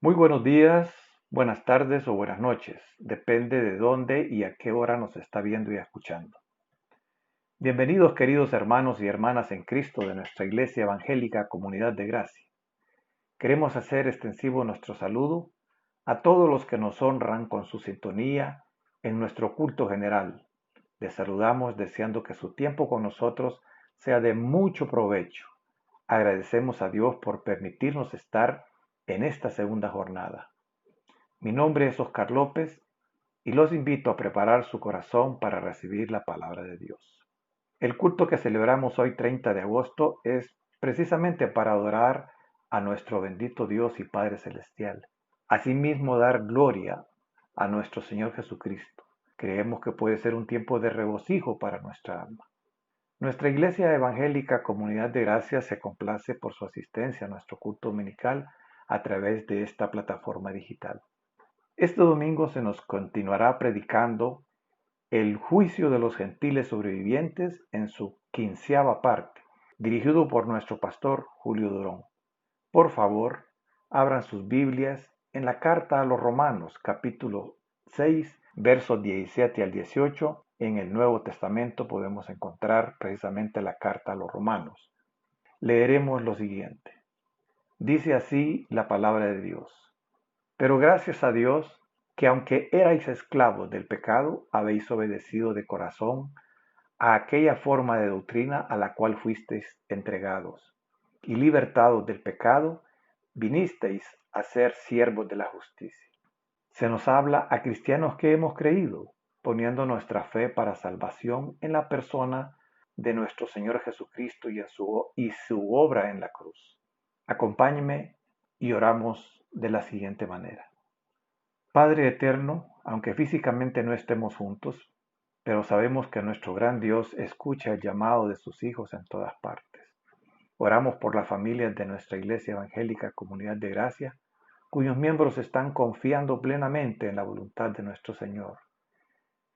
Muy buenos días, buenas tardes o buenas noches. Depende de dónde y a qué hora nos está viendo y escuchando. Bienvenidos queridos hermanos y hermanas en Cristo de nuestra Iglesia Evangélica Comunidad de Gracia. Queremos hacer extensivo nuestro saludo a todos los que nos honran con su sintonía en nuestro culto general. Les saludamos deseando que su tiempo con nosotros sea de mucho provecho. Agradecemos a Dios por permitirnos estar en esta segunda jornada. Mi nombre es Oscar López y los invito a preparar su corazón para recibir la palabra de Dios. El culto que celebramos hoy 30 de agosto es precisamente para adorar a nuestro bendito Dios y Padre Celestial. Asimismo dar gloria a nuestro Señor Jesucristo. Creemos que puede ser un tiempo de regocijo para nuestra alma. Nuestra Iglesia Evangélica Comunidad de Gracia se complace por su asistencia a nuestro culto dominical a través de esta plataforma digital. Este domingo se nos continuará predicando el juicio de los gentiles sobrevivientes en su 15ª parte, dirigido por nuestro pastor Julio Durón. Por favor, abran sus Biblias en la carta a los Romanos, capítulo 6, versos 17 al 18. En el Nuevo Testamento podemos encontrar precisamente la carta a los Romanos. Leeremos lo siguiente. Dice así la palabra de Dios. Pero gracias a Dios, que aunque erais esclavos del pecado, habéis obedecido de corazón a aquella forma de doctrina a la cual fuisteis entregados, y libertados del pecado, vinisteis a ser siervos de la justicia. Se nos habla a cristianos que hemos creído, poniendo nuestra fe para salvación en la persona de nuestro Señor Jesucristo y su obra en la cruz. Acompáñeme y oramos de la siguiente manera. Padre eterno, aunque físicamente no estemos juntos, pero sabemos que nuestro gran Dios escucha el llamado de sus hijos en todas partes. Oramos por las familias de nuestra Iglesia Evangélica Comunidad de Gracia, cuyos miembros están confiando plenamente en la voluntad de nuestro Señor.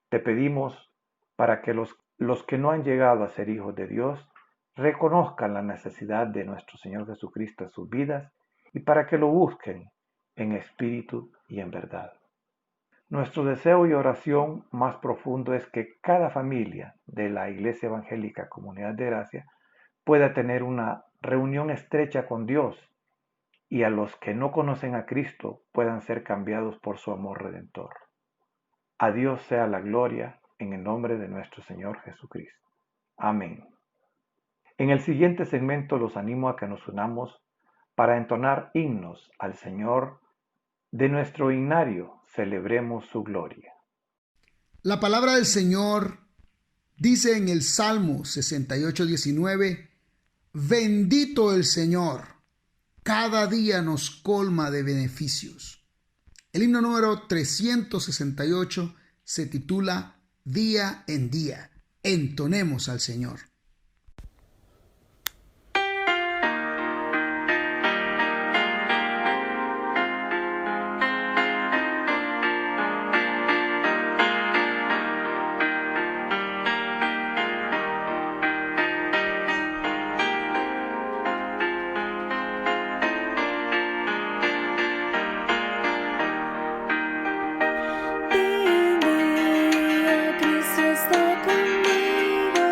Te pedimos para que los que no han llegado a ser hijos de Dios reconozcan la necesidad de nuestro Señor Jesucristo en sus vidas y para que lo busquen en espíritu y en verdad. Nuestro deseo y oración más profundo es que cada familia de la Iglesia Evangélica Comunidad de Gracia pueda tener una reunión estrecha con Dios y a los que no conocen a Cristo puedan ser cambiados por su amor redentor. A Dios sea la gloria en el nombre de nuestro Señor Jesucristo. Amén. En el siguiente segmento los animo a que nos unamos para entonar himnos al Señor de nuestro himnario. Celebremos su gloria. La palabra del Señor dice en el Salmo 68:19, bendito el Señor, cada día nos colma de beneficios. El himno número 368 se titula Día en Día. Entonemos al Señor. Día, Cristo está conmigo,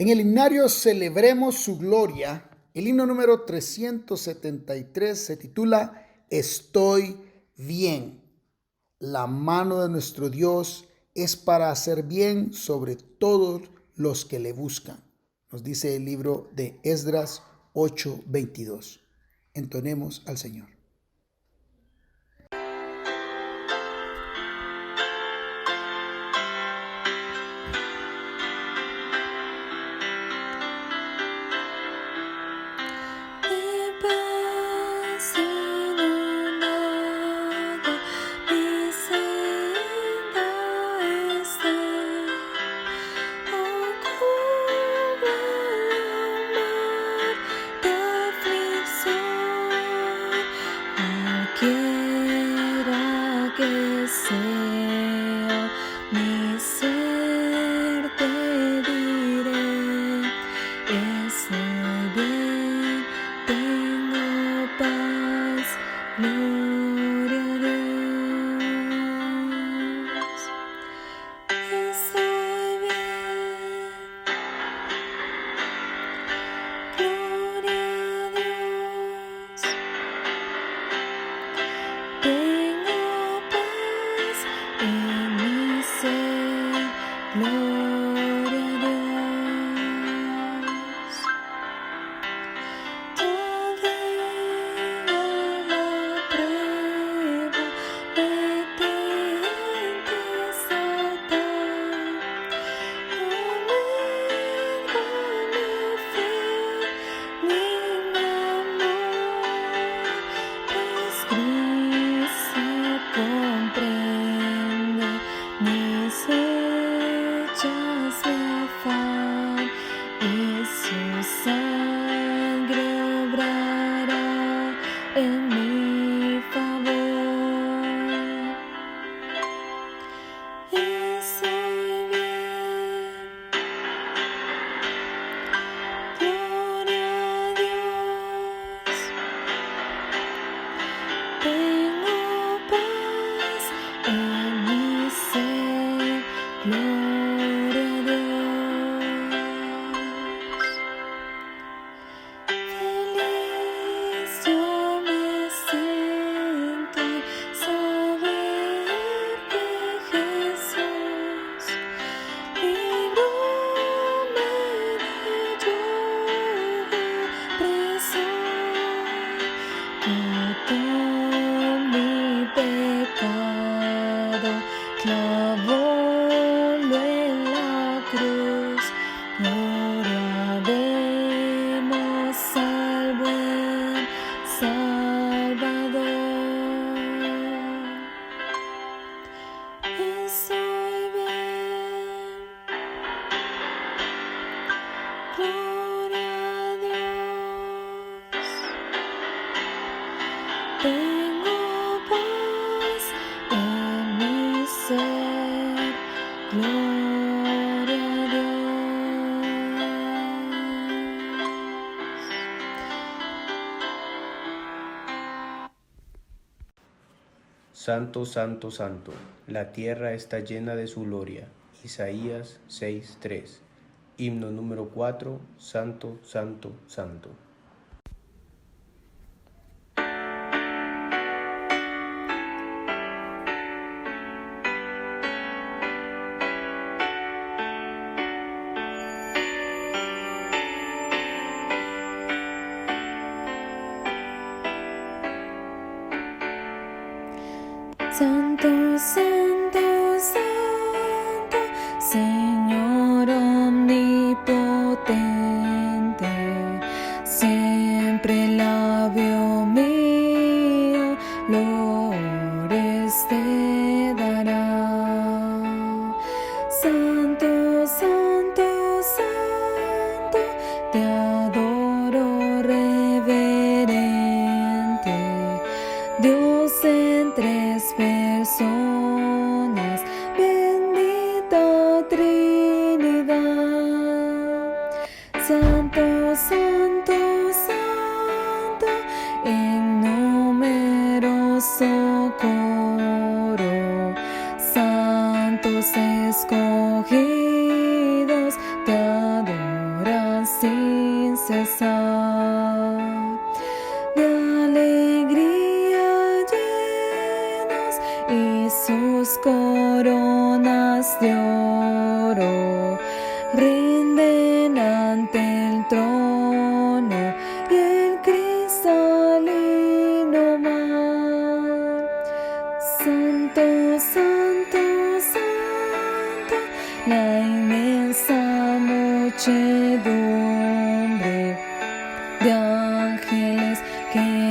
En el himnario Celebremos su Gloria, el himno número 373 se titula Estoy bien. La mano de nuestro Dios es para hacer bien sobre todos los que le buscan. Nos dice el libro de Esdras 8:22. Entonemos al Señor. Quiera que sea mi ser, te diré, estoy bien, tengo paz, gloria a Dios. Estoy bien, gloria a Dios. Tengo paz en mi ser, gloria a Dios. Todavía la prueba me tienta Satán, amarga mi fe, mi amor, pues Cristo comprende mis hechas de afán y su sangre obrará en mi favor. Estoy bien, gloria a Dios. Tengo paz en mi ser, gloria a Dios. Feliz yo me siento al saber que Jesús libróme de yugo opresor. Quitó mi pecado, clavólo en la cruz. Gloria demos al buen Salvador. Estoy bien, gloria a Dios. Tengo paz en mi ser, gloria a Dios. Santo, santo, santo, la tierra está llena de su gloria. Isaías 6:3. Himno número 4, Santo, santo, santo. Santo, santo, santo, Señor omnipotente, siempre labio mío, loores te dará. Santo, santo, santo, te adoro reverente, Dios en tres personas, bendita Trinidad. Santo, santo, santo, en numeroso coro, santos escogidos te adoran.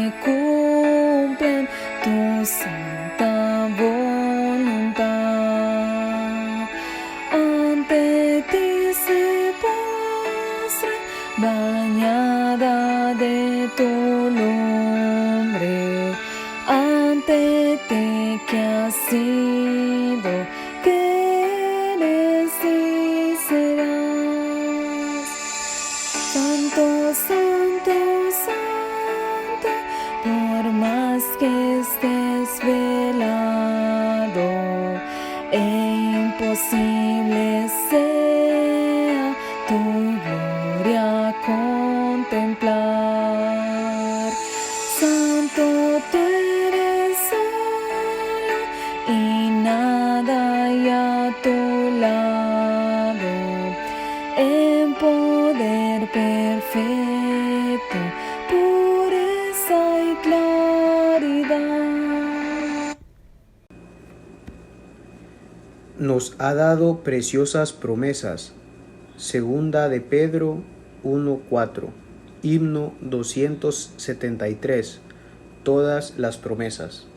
se cumplen tu santa voluntad. Ante ti se postra, bañada de tu lumbre, ante ti que has sido, que eres y serás. Santo, santo, santo, por más que estés velado, imposible sea tu gloria contemplar. Santo, tú eres solo y nada hay a tu lado, en poder perfecto, pureza y claridad. Nos ha dado preciosas promesas. Segunda de Pedro 1:4. Himno 273. Todas las promesas.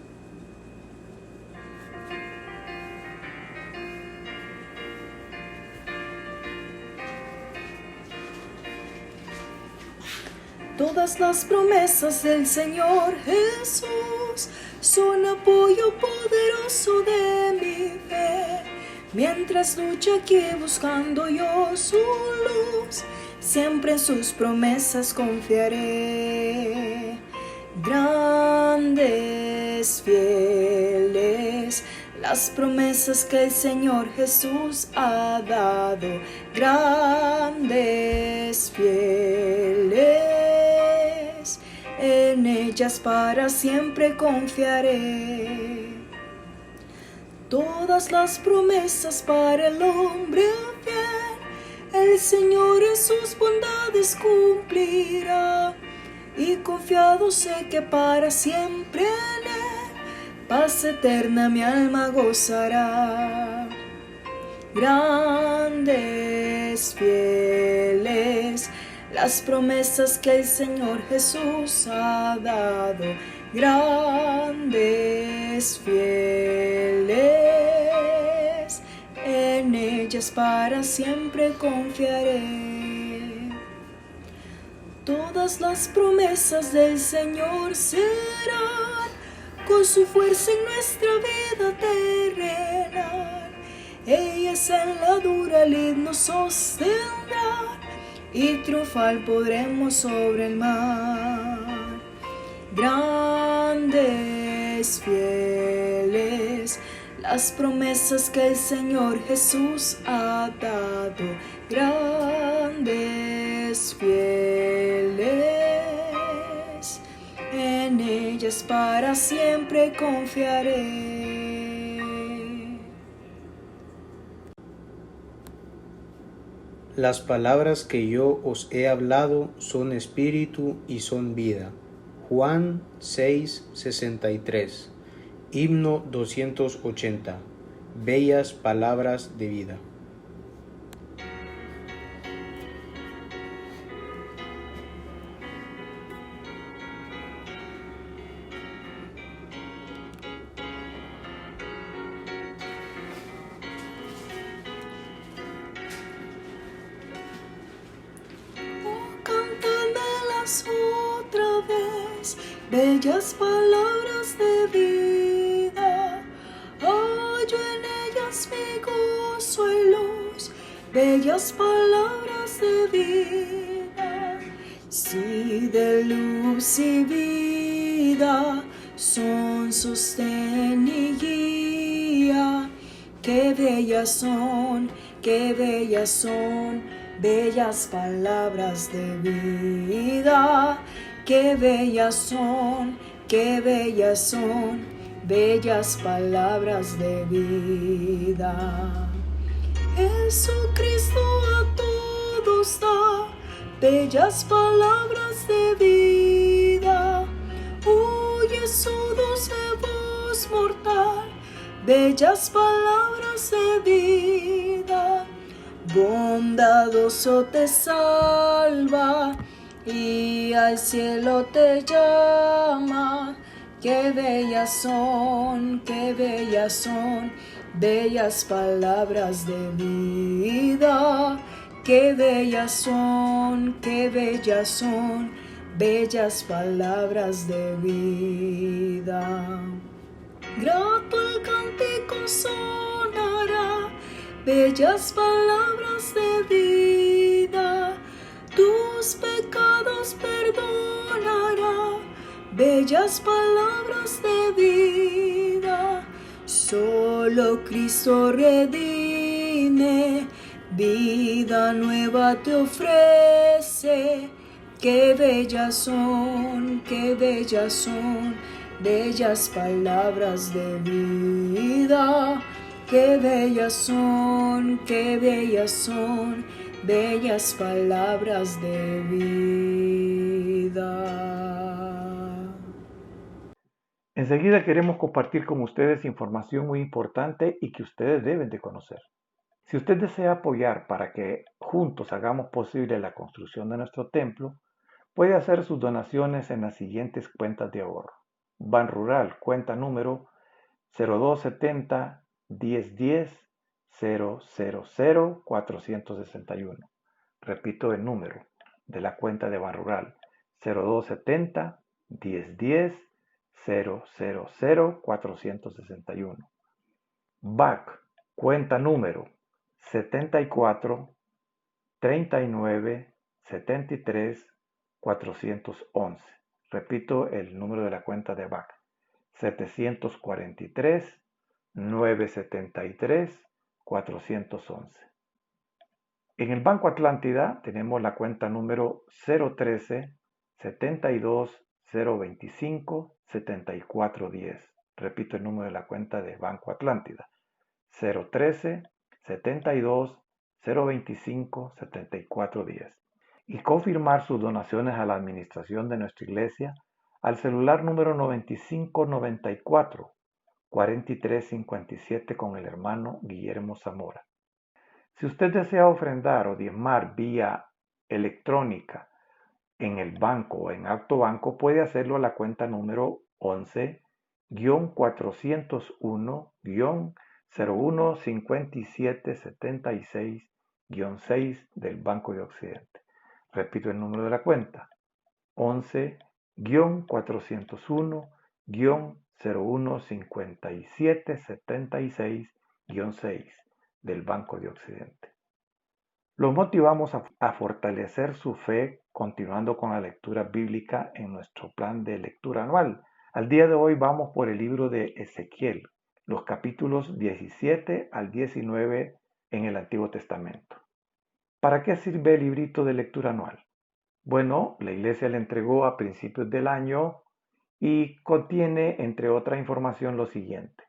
Todas las promesas del Señor Jesús son apoyo poderoso de mi fe. Mientras lucho aquí buscando yo su luz, siempre en sus promesas confiaré. Grandes, fieles, las promesas que el Señor Jesús ha dado. Grandes, fieles, en ellas para siempre confiaré. Todas las promesas para el hombre fiel, el Señor en sus bondades cumplirá. Y confiado sé que para siempre en Él, paz eterna mi alma gozará. Grandes, fieles, las promesas que el Señor Jesús ha dado. Grandes, fieles, en ellas para siempre confiaré. Todas las promesas del Señor serán con su fuerza en nuestra vida terrenal. Ellas en la dura lid nos sostendrán y triunfar podremos sobre el mar. Grandes, fieles, las promesas que el Señor Jesús ha dado. Grandes, fieles, en ellas para siempre confiaré. Las palabras que yo os he hablado son espíritu y son vida. Juan 6:63. Himno 280. Bellas palabras de vida. Otra vez, bellas palabras de vida, hallo en ellas mi gozo y luz, bellas palabras de vida, sí, de luz y vida, son sostén y guía, qué bellas son, qué bellas son, bellas palabras de vida, qué bellas son, qué bellas son, bellas palabras de vida. Jesucristo a todos da bellas palabras de vida, huye su dulce voz mortal, bellas palabras de vida. Bondadoso te salva y al cielo te llama. qué bellas son, bellas palabras de vida. Qué bellas son, bellas palabras de vida. Grato el cántico sonará, bellas palabras de vida. Tus pecados perdonará, bellas palabras de vida. Solo Cristo redime, vida nueva te ofrece. Qué bellas son, bellas palabras de vida. Qué bellas son, bellas palabras de vida. Enseguida queremos compartir con ustedes información muy importante y que ustedes deben de conocer. Si usted desea apoyar para que juntos hagamos posible la construcción de nuestro templo, puede hacer sus donaciones en las siguientes cuentas de ahorro. Banrural, cuenta número 0270 1010 000 461. Repito el número de la cuenta de Banrural: 0270 1010 000 461. BAC, cuenta número 74 39 73 411. Repito el número de la cuenta de BAC: 743 973 411. En el Banco Atlántida tenemos la cuenta número 013 72 025 7410. Repito el número de la cuenta de Banco Atlántida: 013 72 025 7410. Y confirmar sus donaciones a la administración de nuestra iglesia al celular número 9594 4357 con el hermano Guillermo Zamora. Si usted desea ofrendar o diezmar vía electrónica en el banco o en Acto Banco, puede hacerlo a la cuenta número 11-400-01-5776-6 del Banco de Occidente. Repito el número de la cuenta: 11-400-1-01-5776-6 del Banco de Occidente. Los motivamos a fortalecer su fe continuando con la lectura bíblica en nuestro plan de lectura anual. Al día de hoy vamos por el libro de Ezequiel, los capítulos 17 al 19 en el Antiguo Testamento. ¿Para qué sirve el librito de lectura anual? Bueno, la iglesia le entregó a principios del año y contiene, entre otra información, lo siguiente: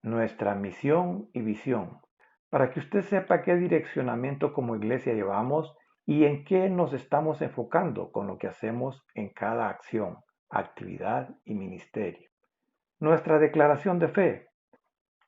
nuestra misión y visión, para que usted sepa qué direccionamiento como iglesia llevamos y en qué nos estamos enfocando con lo que hacemos en cada acción, actividad y ministerio. Nuestra declaración de fe,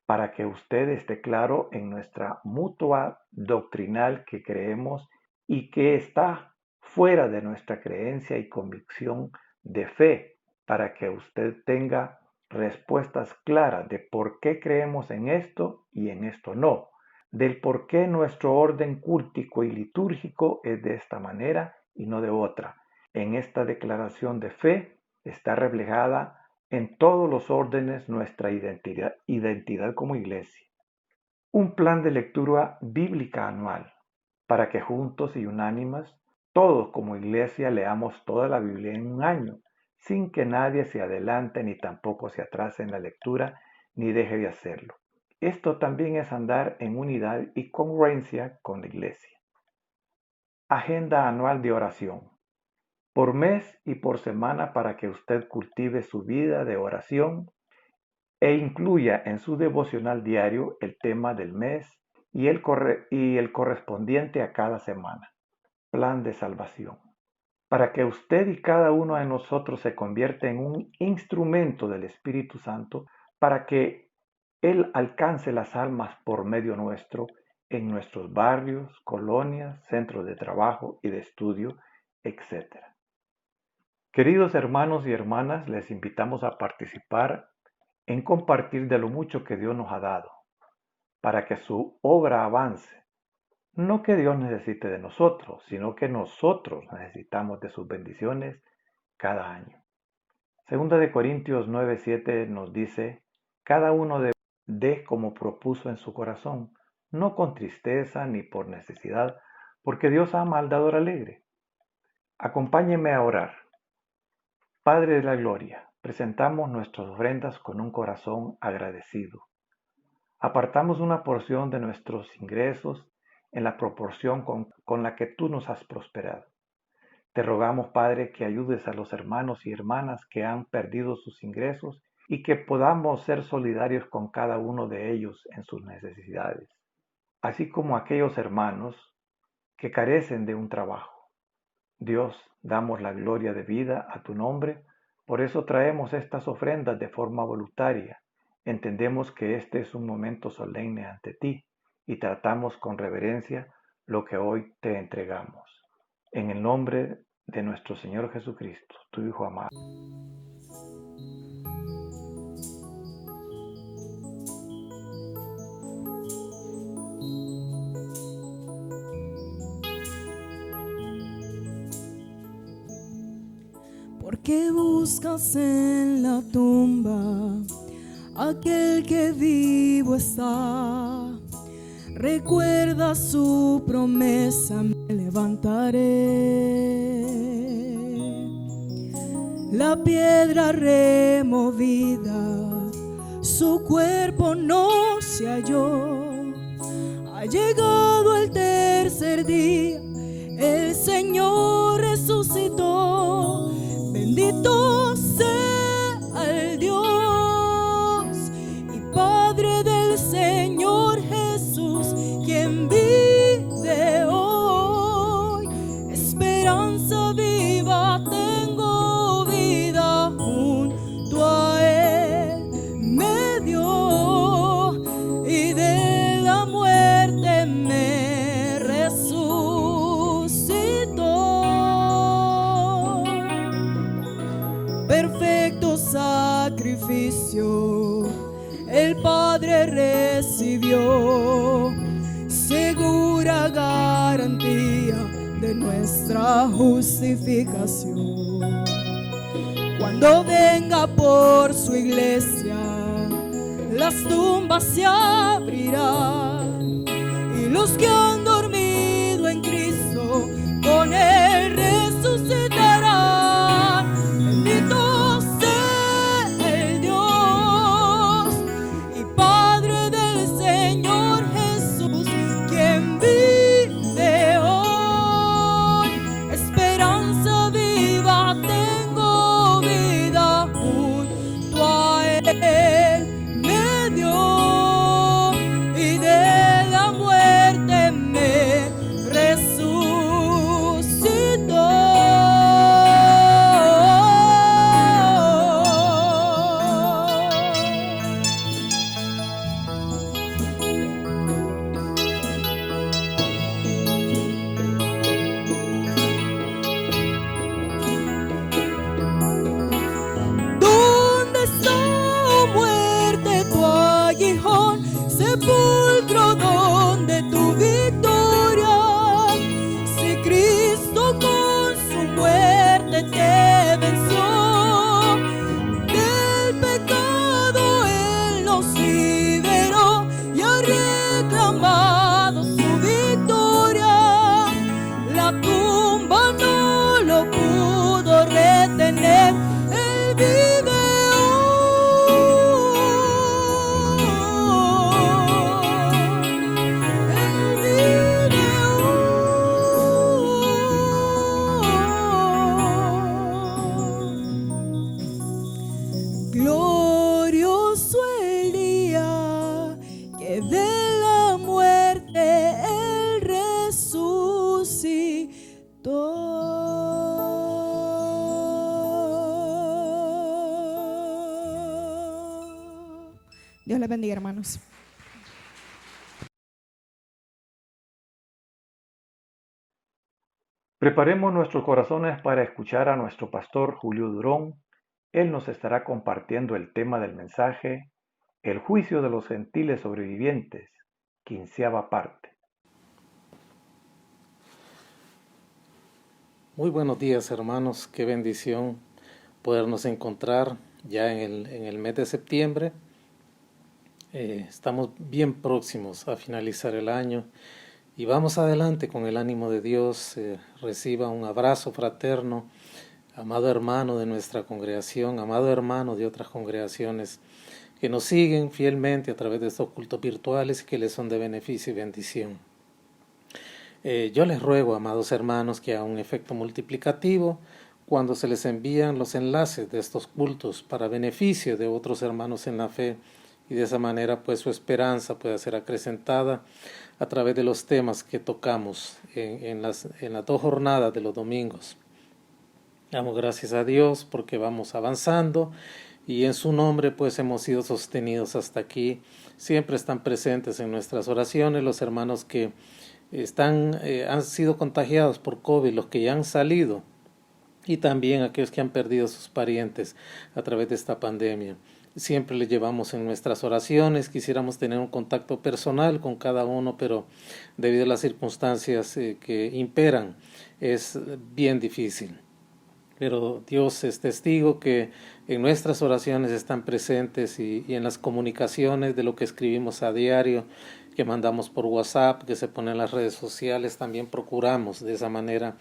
para que usted esté claro en nuestra mutua doctrinal que creemos y que está fuera de nuestra creencia y convicción de fe, para que usted tenga respuestas claras de por qué creemos en esto y en esto no, del por qué nuestro orden cultico y litúrgico es de esta manera y no de otra. En esta declaración de fe está reflejada en todos los órdenes nuestra identidad como iglesia. Un plan de lectura bíblica anual, para que juntos y unánimes, todos como iglesia leamos toda la Biblia en un año, sin que nadie se adelante ni tampoco se atrase en la lectura ni deje de hacerlo. Esto también es andar en unidad y congruencia con la iglesia. Agenda anual de oración, por mes y por semana, para que usted cultive su vida de oración e incluya en su devocional diario el tema del mes y el correspondiente a cada semana. Plan de salvación, para que usted y cada uno de nosotros se convierta en un instrumento del Espíritu Santo para que Él alcance las almas por medio nuestro en nuestros barrios, colonias, centros de trabajo y de estudio, etc. Queridos hermanos y hermanas, les invitamos a participar en compartir de lo mucho que Dios nos ha dado, para que su obra avance. No que Dios necesite de nosotros, sino que nosotros necesitamos de sus bendiciones cada año. Segunda de Corintios 9:7 nos dice, cada uno dé como propuso en su corazón, no con tristeza ni por necesidad, porque Dios ama al dador alegre. Acompáñenme a orar. Padre de la Gloria, presentamos nuestras ofrendas con un corazón agradecido. Apartamos una porción de nuestros ingresos en la proporción con la que tú nos has prosperado. Te rogamos, Padre, que ayudes a los hermanos y hermanas que han perdido sus ingresos y que podamos ser solidarios con cada uno de ellos en sus necesidades, así como aquellos hermanos que carecen de un trabajo. Dios, damos la gloria de vida a tu nombre, por eso traemos estas ofrendas de forma voluntaria. Entendemos que este es un momento solemne ante ti y tratamos con reverencia lo que hoy te entregamos. En el nombre de nuestro Señor Jesucristo, tu Hijo amado. ¿Por qué buscas en la tumba aquel que vivo está? Recuerda su promesa, me levantaré. La piedra removida, su cuerpo no se halló. Ha llegado el tercer día, el Señor resucitó. Bendito sea el Dios y Padre del Señor Jesús, quien vive hoy. Esperanza viva, tengo vida junto a Él. Me dio y de la muerte me resucitó. Perfecto sacrificio el Padre recibió, segura garantía de nuestra justificación. Cuando venga por su iglesia, las tumbas se abrirán y los que han dormido en Cristo con Él resucitarán. Bendito sea el Dios y Padre del Señor Jesús, quien vive hoy. Esperanza viva, tengo vida junto a Él. Me dio y de la muerte me resucitó. ¿Dónde está, oh muerte, tu aguijón? Sepulcro, ¿dónde tu victoria? Si Cristo con su muerte te venció, del pecado Él nos liberó y ha reclamado su victoria. La tumba no lo pudo retener, Él vive glorioso el día que de la muerte Él resucitó. Dios les bendiga, hermanos. Preparemos nuestros corazones para escuchar a nuestro pastor Julio Durón. Él nos estará compartiendo el tema del mensaje, el juicio de los gentiles sobrevivientes, 15ª parte. Muy buenos días, hermanos, qué bendición podernos encontrar ya en el mes de septiembre. Estamos bien próximos a finalizar el año y vamos adelante con el ánimo de Dios. Reciba un abrazo fraterno, amado hermano de nuestra congregación, amado hermano de otras congregaciones que nos siguen fielmente a través de estos cultos virtuales y que les son de beneficio y bendición. Yo les ruego, amados hermanos, que hagan un efecto multiplicativo cuando se les envían los enlaces de estos cultos para beneficio de otros hermanos en la fe, y de esa manera pues su esperanza pueda ser acrecentada a través de los temas que tocamos en las 2 jornadas de los domingos. Damos gracias a Dios porque vamos avanzando y en su nombre pues hemos sido sostenidos hasta aquí. Siempre están presentes en nuestras oraciones los hermanos que han sido contagiados por COVID, los que ya han salido, y también aquellos que han perdido a sus parientes a través de esta pandemia. Siempre les llevamos en nuestras oraciones. Quisiéramos tener un contacto personal con cada uno, pero debido a las circunstancias que imperan es bien difícil. Pero Dios es testigo que en nuestras oraciones están presentes y en las comunicaciones de lo que escribimos a diario, que mandamos por WhatsApp, que se pone en las redes sociales, también procuramos de esa manera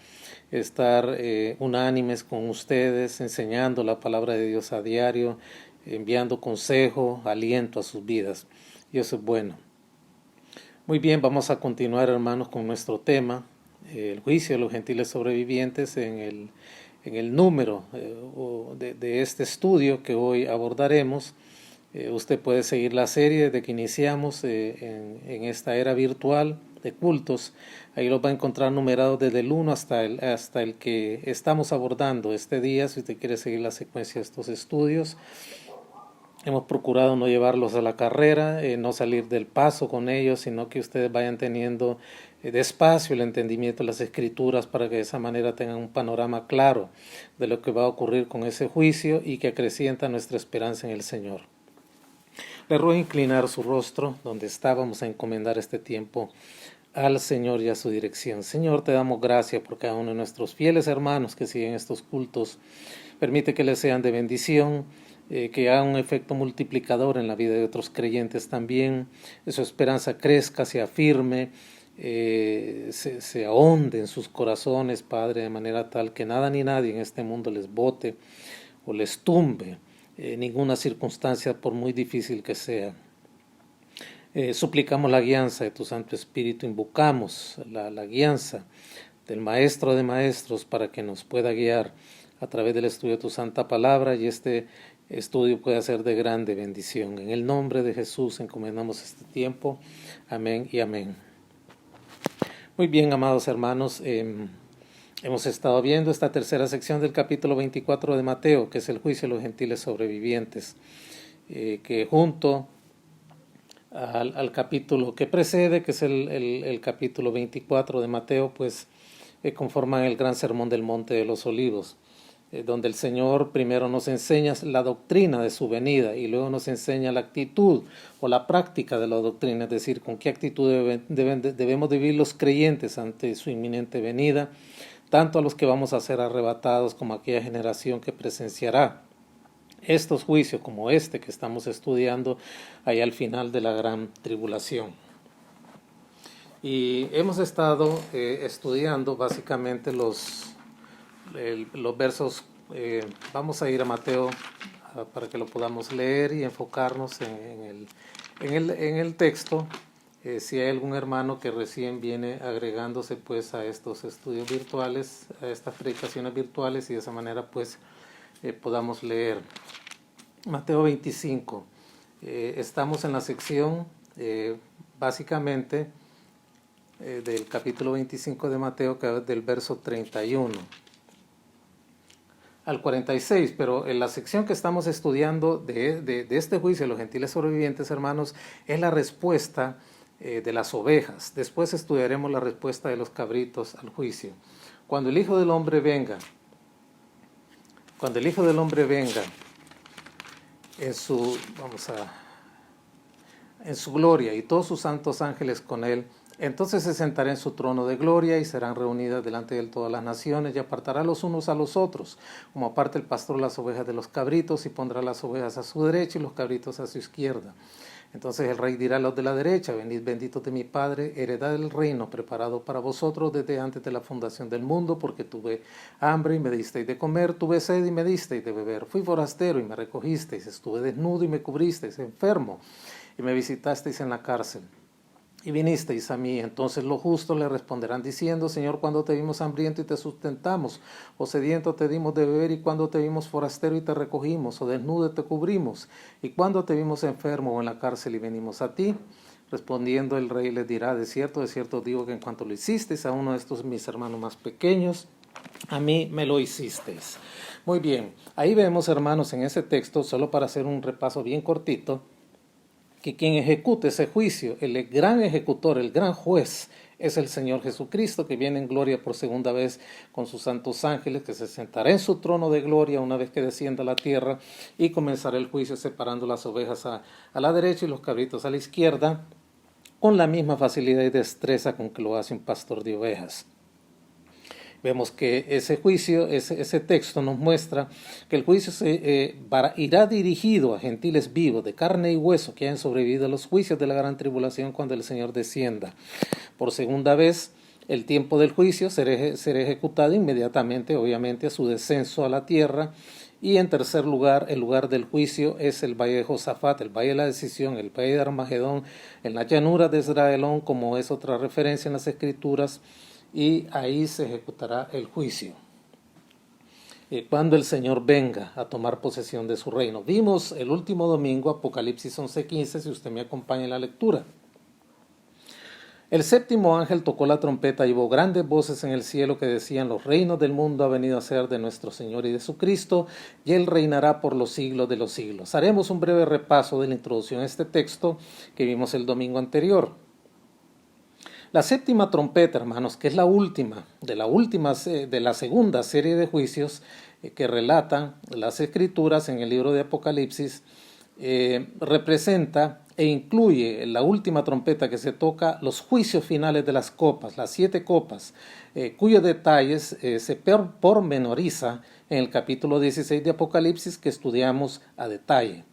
estar unánimes con ustedes, enseñando la palabra de Dios a diario, enviando consejo, aliento a sus vidas. Y eso es bueno. Muy bien, vamos a continuar, hermanos, con nuestro tema, el juicio de los gentiles sobrevivientes, en el número de este estudio que hoy abordaremos. Usted puede seguir la serie desde que iniciamos en esta era virtual de cultos. Ahí los va a encontrar numerados desde el 1 hasta el que estamos abordando este día, si usted quiere seguir la secuencia de estos estudios. Hemos procurado no llevarlos a la carrera, no salir del paso con ellos, sino que ustedes vayan teniendo despacio el entendimiento de las Escrituras para que de esa manera tengan un panorama claro de lo que va a ocurrir con ese juicio y que acrecienta nuestra esperanza en el Señor. Le ruego inclinar su rostro donde está. Vamos a encomendar este tiempo al Señor y a su dirección. Señor, te damos gracias por cada uno de nuestros fieles hermanos que siguen estos cultos. Permite que les sean de bendición, que haga un efecto multiplicador en la vida de otros creyentes también, que su esperanza crezca, se afirme, se ahonde en sus corazones, Padre, de manera tal que nada ni nadie en este mundo les bote o les tumbe, ninguna circunstancia por muy difícil que sea. Suplicamos la guianza de tu Santo Espíritu, invocamos la guianza del Maestro de Maestros para que nos pueda guiar a través del estudio de tu Santa Palabra, y este estudio pueda ser de grande bendición. En el nombre de Jesús encomendamos este tiempo. Amén y amén. Muy bien, amados hermanos, hemos estado viendo esta tercera sección del capítulo 24 de Mateo, que es el juicio de los gentiles sobrevivientes, que junto al capítulo que precede, que es el capítulo 24 de Mateo, pues conforman el gran sermón del Monte de los Olivos, donde el Señor primero nos enseña la doctrina de su venida y luego nos enseña la actitud o la práctica de la doctrina, es decir, con qué actitud debemos vivir los creyentes ante su inminente venida, tanto a los que vamos a ser arrebatados como a aquella generación que presenciará estos juicios como este que estamos estudiando allá al final de la gran tribulación. Y hemos estado estudiando básicamente los versos. Vamos a ir a Mateo para que lo podamos leer y enfocarnos en el texto. Si hay algún hermano que recién viene agregándose pues a estos estudios virtuales, a estas predicaciones virtuales, y de esa manera pues podamos leer Mateo 25. Estamos en la sección básicamente del capítulo 25 de Mateo, que es del verso 31 al 46, pero en la sección que estamos estudiando de este juicio de los gentiles sobrevivientes, hermanos, es la respuesta de las ovejas. Después estudiaremos la respuesta de los cabritos al juicio. cuando el Hijo del Hombre venga, en su, en su gloria y todos sus santos ángeles con él, entonces se sentará en su trono de gloria y serán reunidas delante de él todas las naciones y apartará los unos a los otros, como aparta el pastor las ovejas de los cabritos, y pondrá las ovejas a su derecha y los cabritos a su izquierda. Entonces el rey dirá a los de la derecha: venid benditos de mi Padre, heredad del reino preparado para vosotros desde antes de la fundación del mundo, porque tuve hambre y me disteis de comer, tuve sed y me disteis de beber, fui forastero y me recogisteis, estuve desnudo y me cubristeis, enfermo y me visitasteis en la cárcel y vinisteis a mí. Entonces los justos le responderán diciendo: Señor, cuando te vimos hambriento y te sustentamos, o sediento te dimos de beber, y cuando te vimos forastero y te recogimos, o desnudo y te cubrimos, y cuando te vimos enfermo o en la cárcel y venimos a ti. Respondiendo el rey les dirá: de cierto digo que en cuanto lo hicisteis a uno de estos mis hermanos más pequeños, a mí me lo hicisteis. Muy bien, ahí vemos, hermanos, en ese texto, solo para hacer un repaso bien cortito, que quien ejecute ese juicio, el gran ejecutor, el gran juez, es el Señor Jesucristo, que viene en gloria por segunda vez con sus santos ángeles, que se sentará en su trono de gloria una vez que descienda a la tierra, y comenzará el juicio separando las ovejas a la derecha y los cabritos a la izquierda, con la misma facilidad y destreza con que lo hace un pastor de ovejas. Vemos que ese juicio, ese texto nos muestra que el juicio irá dirigido a gentiles vivos, de carne y hueso, que hayan sobrevivido a los juicios de la gran tribulación cuando el Señor descienda. Por segunda vez, el tiempo del juicio será ejecutado inmediatamente, obviamente, a su descenso a la tierra. Y en tercer lugar, el lugar del juicio es el valle de Josafat, el valle de la decisión, el valle de Armagedón, en la llanura de Israelón, como es otra referencia en las Escrituras, y ahí se ejecutará el juicio. Cuando el Señor venga a tomar posesión de su reino. Vimos el último domingo Apocalipsis 11:15, si usted me acompaña en la lectura. El séptimo ángel tocó la trompeta y hubo grandes voces en el cielo que decían: los reinos del mundo ha venido a ser de nuestro Señor y de su Cristo, y Él reinará por los siglos de los siglos. Haremos un breve repaso de la introducción a este texto que vimos el domingo anterior. La séptima trompeta, hermanos, que es la última de la segunda serie de juicios que relatan las Escrituras en el libro de Apocalipsis, representa e incluye la última trompeta que se toca, los juicios finales de las copas, las 7 copas, cuyos detalles se pormenoriza en el capítulo 16 de Apocalipsis, que estudiamos a detalle.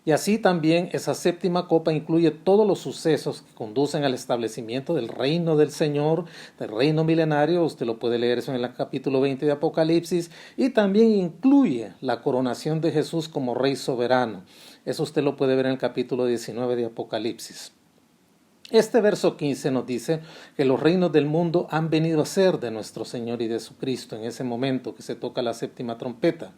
Y así también esa séptima copa incluye todos los sucesos que conducen al establecimiento del reino del Señor, del reino milenario. Usted lo puede leer eso en el capítulo 20 de Apocalipsis. Y también incluye la coronación de Jesús como Rey soberano. Eso usted lo puede ver en el capítulo 19 de Apocalipsis. Este verso 15 nos dice que los reinos del mundo han venido a ser de nuestro Señor y de su Cristo en ese momento que se toca la séptima trompeta.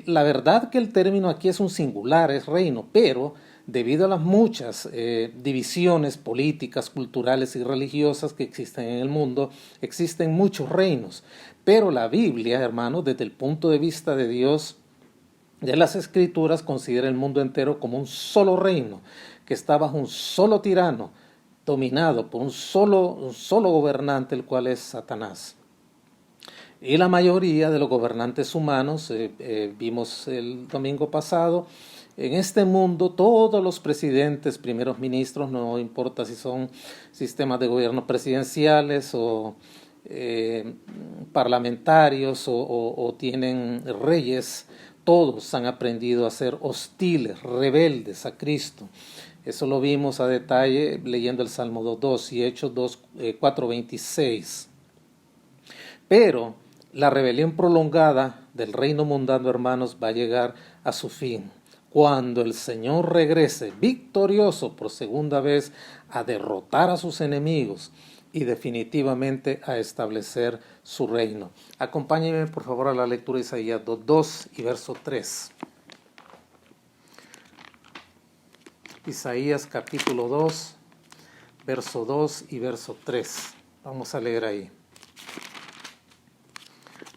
La verdad que el término aquí es un singular, es reino, pero debido a las muchas divisiones políticas, culturales y religiosas que existen en el mundo, existen muchos reinos. Pero la Biblia, hermanos, desde el punto de vista de Dios, de las Escrituras, considera el mundo entero como un solo reino, que está bajo un solo tirano, dominado por un solo gobernante, el cual es Satanás. Y la mayoría de los gobernantes humanos, vimos el domingo pasado, en este mundo todos los presidentes, primeros ministros, no importa si son sistemas de gobierno presidenciales o parlamentarios o tienen reyes, todos han aprendido a ser hostiles, rebeldes a Cristo. Eso lo vimos a detalle leyendo el Salmo 2.2 y Hechos 4.26. Pero la rebelión prolongada del reino mundano, hermanos, va a llegar a su fin cuando el Señor regrese victorioso por segunda vez a derrotar a sus enemigos y definitivamente a establecer su reino. Acompáñenme por favor a la lectura de Isaías 2.2 y verso 3. Isaías capítulo 2, verso 2 y verso 3. Vamos a leer ahí.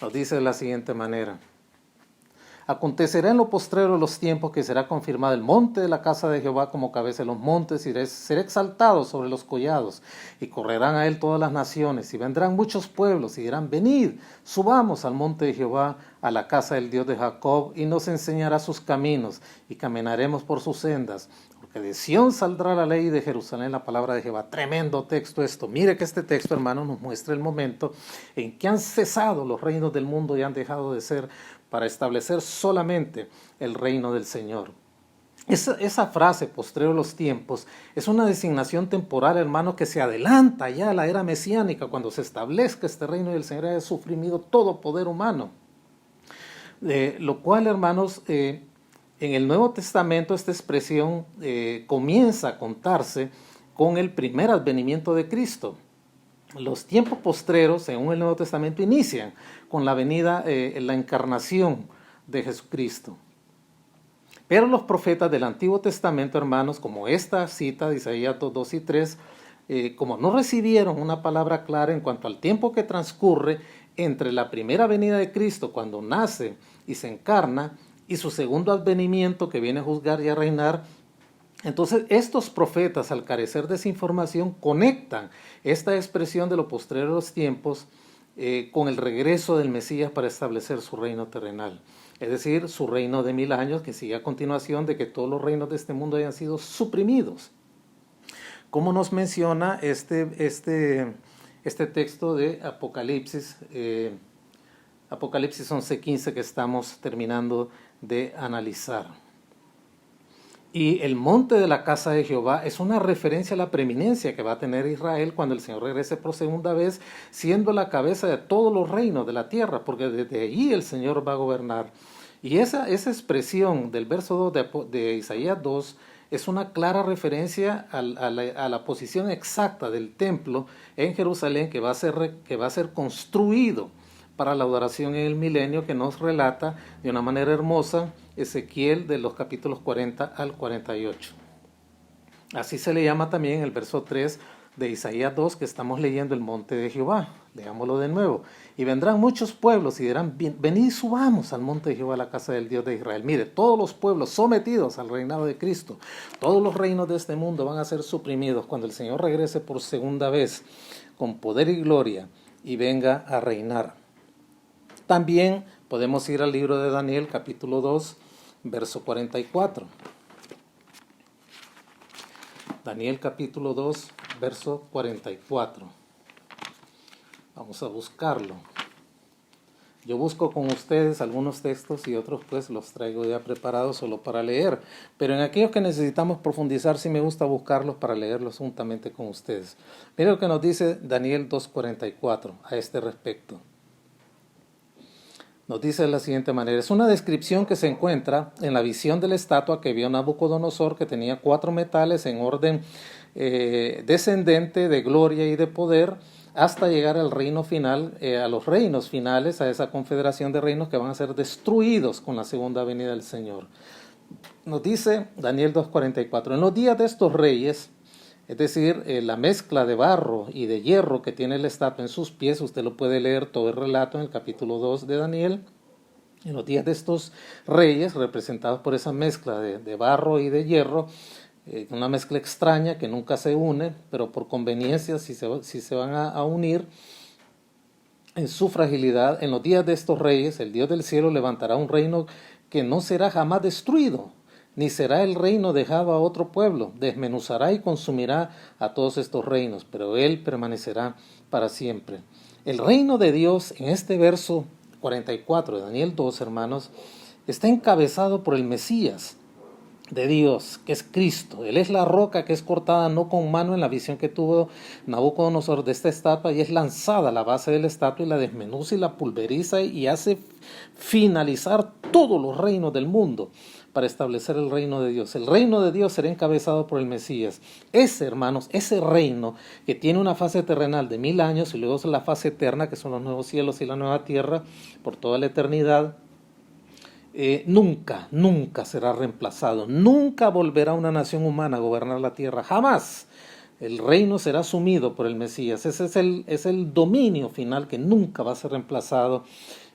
Nos dice de la siguiente manera: Acontecerá en lo postrero de los tiempos que será confirmado el monte de la casa de Jehová como cabeza de los montes, y será exaltado sobre los collados, y correrán a él todas las naciones, y vendrán muchos pueblos, y dirán: venid, subamos al monte de Jehová, a la casa del Dios de Jacob, y nos enseñará sus caminos, y caminaremos por sus sendas. Porque de Sión saldrá la ley, de Jerusalén la palabra de Jehová. Tremendo texto esto. Mire que este texto, hermano, nos muestra el momento en que han cesado los reinos del mundo y han dejado de ser, para establecer solamente el reino del Señor. Esa frase, postrero de los tiempos, es una designación temporal, hermano, que se adelanta ya a la era mesiánica, cuando se establezca este reino del Señor, haya suprimido todo poder humano. Lo cual, hermanos, en el Nuevo Testamento esta expresión comienza a contarse con el primer advenimiento de Cristo. Los tiempos postreros, según el Nuevo Testamento, inician con la venida, la encarnación de Jesucristo. Pero los profetas del Antiguo Testamento, hermanos, como esta cita de Isaías 2 y 3, como no recibieron una palabra clara en cuanto al tiempo que transcurre entre la primera venida de Cristo, cuando nace y se encarna, y su segundo advenimiento, que viene a juzgar y a reinar, entonces estos profetas, al carecer de esa información, conectan esta expresión de lo postrero de los tiempos con el regreso del Mesías para establecer su reino terrenal. Es decir, su reino de 1000 años, que sigue a continuación de que todos los reinos de este mundo hayan sido suprimidos. Como nos menciona este texto de Apocalipsis, Apocalipsis 11:15, que estamos terminando de analizar. Y el monte de la casa de Jehová es una referencia a la preeminencia que va a tener Israel cuando el Señor regrese por segunda vez, siendo la cabeza de todos los reinos de la tierra, porque desde allí el Señor va a gobernar. Y esa expresión del verso 2 de Isaías 2 es una clara referencia a la posición exacta del templo en Jerusalén, que va a ser construido para la adoración en el milenio, que nos relata de una manera hermosa Ezequiel, de los capítulos 40 al 48. Así se le llama también el verso 3 de Isaías 2, que estamos leyendo, el monte de Jehová. Leámoslo de nuevo. Y vendrán muchos pueblos y dirán: venid, subamos al monte de Jehová, a la casa del Dios de Israel. Mire, todos los pueblos sometidos al reinado de Cristo, todos los reinos de este mundo van a ser suprimidos cuando el Señor regrese por segunda vez con poder y gloria y venga a reinar. También podemos ir al libro de Daniel, capítulo 2, verso 44. Daniel, capítulo 2, verso 44. Vamos a buscarlo. Yo busco con ustedes algunos textos y otros pues los traigo ya preparados solo para leer. Pero en aquellos que necesitamos profundizar, sí me gusta buscarlos para leerlos juntamente con ustedes. Mira lo que nos dice Daniel 2:44 a este respecto. Nos dice de la siguiente manera: es una descripción que se encuentra en la visión de la estatua que vio Nabucodonosor, que tenía 4 metales en orden descendente de gloria y de poder, hasta llegar al reino final, a los reinos finales, a esa confederación de reinos que van a ser destruidos con la segunda venida del Señor. Nos dice Daniel 2:44: en los días de estos reyes, es decir, la mezcla de barro y de hierro que tiene la estatua en sus pies, usted lo puede leer todo el relato en el capítulo 2 de Daniel. En los días de estos reyes, representados por esa mezcla de barro y de hierro, una mezcla extraña que nunca se une, pero por conveniencia si se van a unir en su fragilidad, en los días de estos reyes, el Dios del cielo levantará un reino que no será jamás destruido, ni será el reino dejado a otro pueblo. Desmenuzará y consumirá a todos estos reinos, pero él permanecerá para siempre. El reino de Dios, en este verso 44 de Daniel 2, hermanos, está encabezado por el Mesías de Dios, que es Cristo. Él es la roca que es cortada no con mano, en la visión que tuvo Nabucodonosor de esta estatua, y es lanzada a la base de la estatua y la desmenuza y la pulveriza y hace finalizar todos los reinos del mundo para establecer el reino de Dios. El reino de Dios será encabezado por el Mesías. Ese, hermanos, ese reino que tiene una fase terrenal de 1000 años y luego es la fase eterna, que son los nuevos cielos y la nueva tierra por toda la eternidad, nunca será reemplazado. Nunca volverá una nación humana a gobernar la tierra, jamás. El reino será asumido por el Mesías. Ese es el dominio final que nunca va a ser reemplazado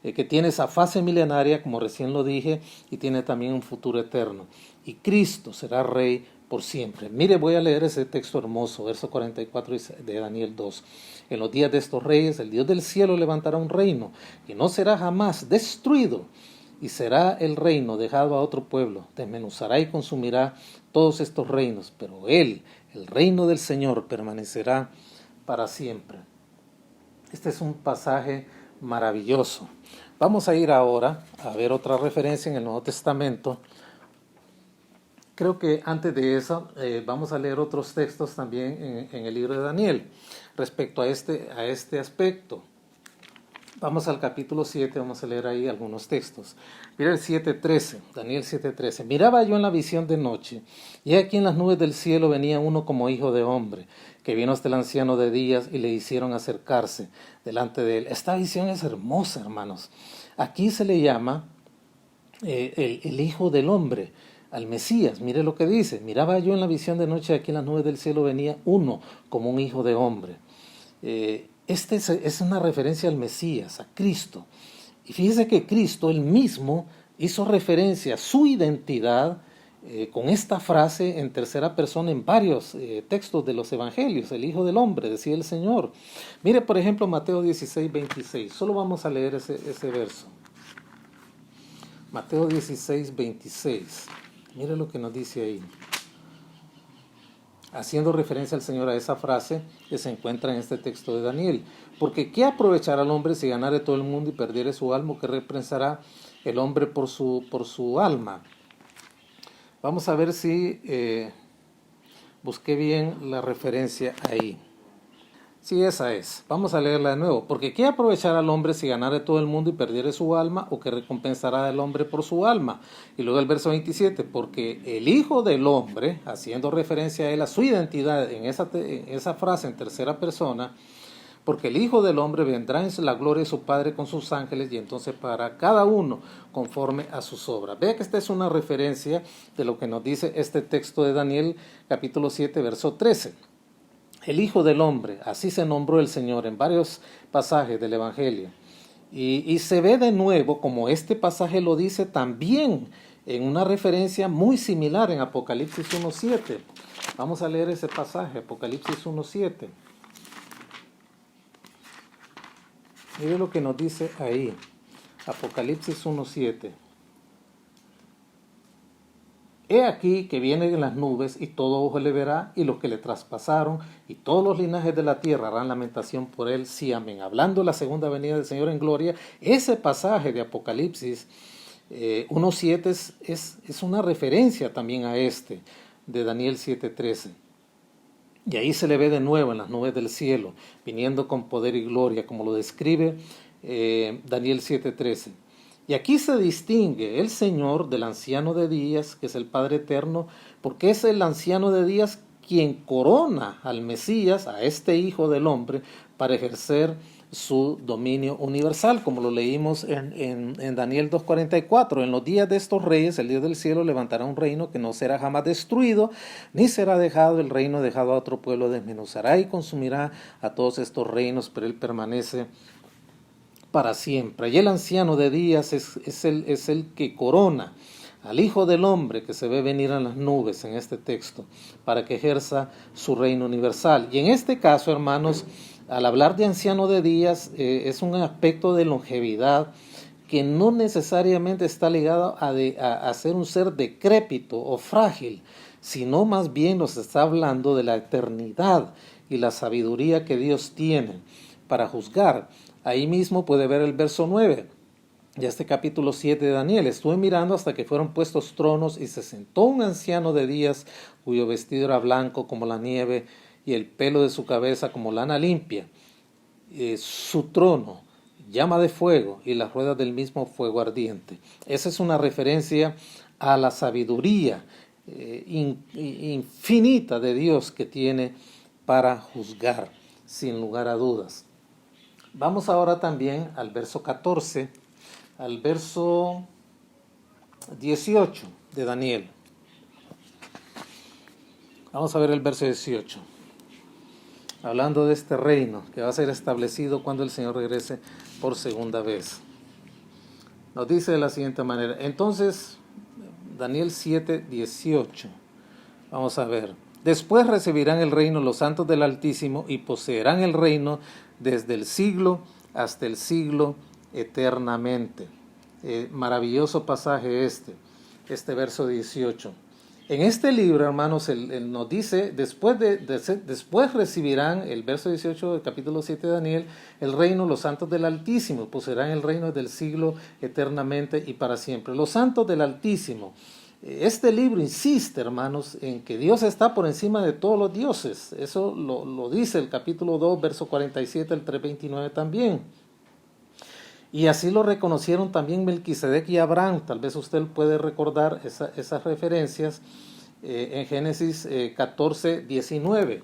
que tiene esa fase milenaria, como recién lo dije, y tiene también un futuro eterno. Y Cristo será rey por siempre. Mire, voy a leer ese texto hermoso, verso 44 de Daniel 2. En los días de estos reyes, el Dios del cielo levantará un reino que no será jamás destruido, y será el reino dejado a otro pueblo. Desmenuzará y consumirá todos estos reinos, pero él, el reino del Señor, permanecerá para siempre. Este es un pasaje maravilloso. Vamos a ir ahora a ver otra referencia en el Nuevo Testamento. Creo que antes de eso vamos a leer otros textos también en el libro de Daniel respecto a este aspecto. Vamos al capítulo 7, vamos a leer ahí algunos textos. Mira el 7:13, Daniel 7:13. Miraba yo en la visión de noche, y aquí en las nubes del cielo venía uno como hijo de hombre, que vino hasta el anciano de días y le hicieron acercarse delante de él. Esta visión es hermosa, hermanos. Aquí se le llama el hijo del hombre, al Mesías. Mire lo que dice: miraba yo en la visión de noche, aquí en las nubes del cielo venía uno como un hijo de hombre. Este es una referencia al Mesías, a Cristo. Y fíjese que Cristo él mismo hizo referencia a su identidad con esta frase en tercera persona en varios textos de los evangelios: el Hijo del Hombre, decía el Señor. Mire, por ejemplo, Mateo 16:26. Solo vamos a leer ese verso. Mateo 16:26. Mire lo que nos dice ahí, haciendo referencia al Señor a esa frase que se encuentra en este texto de Daniel. Porque ¿qué aprovechará el hombre si ganare todo el mundo y perdiere su alma? ¿O qué represará el hombre por su alma? Vamos a ver si busqué bien la referencia ahí. Sí, esa es. Vamos a leerla de nuevo. Porque ¿qué aprovechará el hombre si ganare todo el mundo y perdiere su alma? ¿O qué recompensará el hombre por su alma? Y luego el verso 27. Porque el Hijo del Hombre, haciendo referencia a él, a su identidad en esa frase en tercera persona, porque el Hijo del Hombre vendrá en la gloria de su Padre con sus ángeles, y entonces para cada uno conforme a sus obras. Vea que esta es una referencia de lo que nos dice este texto de Daniel, capítulo 7, verso 13. El Hijo del Hombre, así se nombró el Señor en varios pasajes del Evangelio. Y se ve de nuevo, como este pasaje lo dice, también en una referencia muy similar en Apocalipsis 1:7. Vamos a leer ese pasaje, Apocalipsis 1:7. Mire lo que nos dice ahí, Apocalipsis 1:7. He aquí que viene en las nubes, y todo ojo le verá, y los que le traspasaron, y todos los linajes de la tierra harán lamentación por él. Sí, amén. Hablando de la segunda venida del Señor en gloria, ese pasaje de Apocalipsis 1:7 es una referencia también a este, de Daniel 7:13. Y ahí se le ve de nuevo en las nubes del cielo, viniendo con poder y gloria, como lo describe Daniel 7:13. Y aquí se distingue el Señor del anciano de días, que es el Padre eterno, porque es el anciano de días quien corona al Mesías, a este Hijo del Hombre, para ejercer su dominio universal, como lo leímos en Daniel 2:44. En los días de estos reyes, el Dios del cielo levantará un reino que no será jamás destruido, ni será dejado el reino dejado a otro pueblo. Desmenuzará y consumirá a todos estos reinos, pero él permanece para siempre. Y el anciano de días es el que corona al Hijo del Hombre, que se ve venir en las nubes en este texto, para que ejerza su reino universal. Y en este caso, hermanos, al hablar de anciano de días, es un aspecto de longevidad que no necesariamente está ligado a ser un ser decrépito o frágil, sino más bien nos está hablando de la eternidad y la sabiduría que Dios tiene para juzgar. Ahí mismo puede ver el verso 9 de este capítulo 7 de Daniel. Estuve mirando hasta que fueron puestos tronos, y se sentó un anciano de días, cuyo vestido era blanco como la nieve, y el pelo de su cabeza como lana limpia. Su trono, llama de fuego, y las ruedas del mismo fuego ardiente. Esa es una referencia a la sabiduría infinita de Dios que tiene para juzgar, sin lugar a dudas. Vamos ahora también al verso 14, al verso 18 de Daniel. Vamos a ver el verso 18. Hablando de este reino que va a ser establecido cuando el Señor regrese por segunda vez. Nos dice de la siguiente manera. Entonces, Daniel 7:18. Vamos a ver. Después recibirán el reino los santos del Altísimo y poseerán el reino desde el siglo hasta el siglo eternamente. Maravilloso pasaje este verso 18. En este libro, hermanos, él nos dice, después recibirán, el verso 18 del capítulo 7 de Daniel, el reino, los santos del Altísimo, poseerán el reino del siglo eternamente y para siempre. Los santos del Altísimo. Este libro insiste, hermanos, en que Dios está por encima de todos los dioses. Eso lo dice el capítulo 2, verso 47, el 3:29 también. Y así lo reconocieron también Melquisedec y Abraham. Tal vez usted puede recordar esas referencias en Génesis 14:19.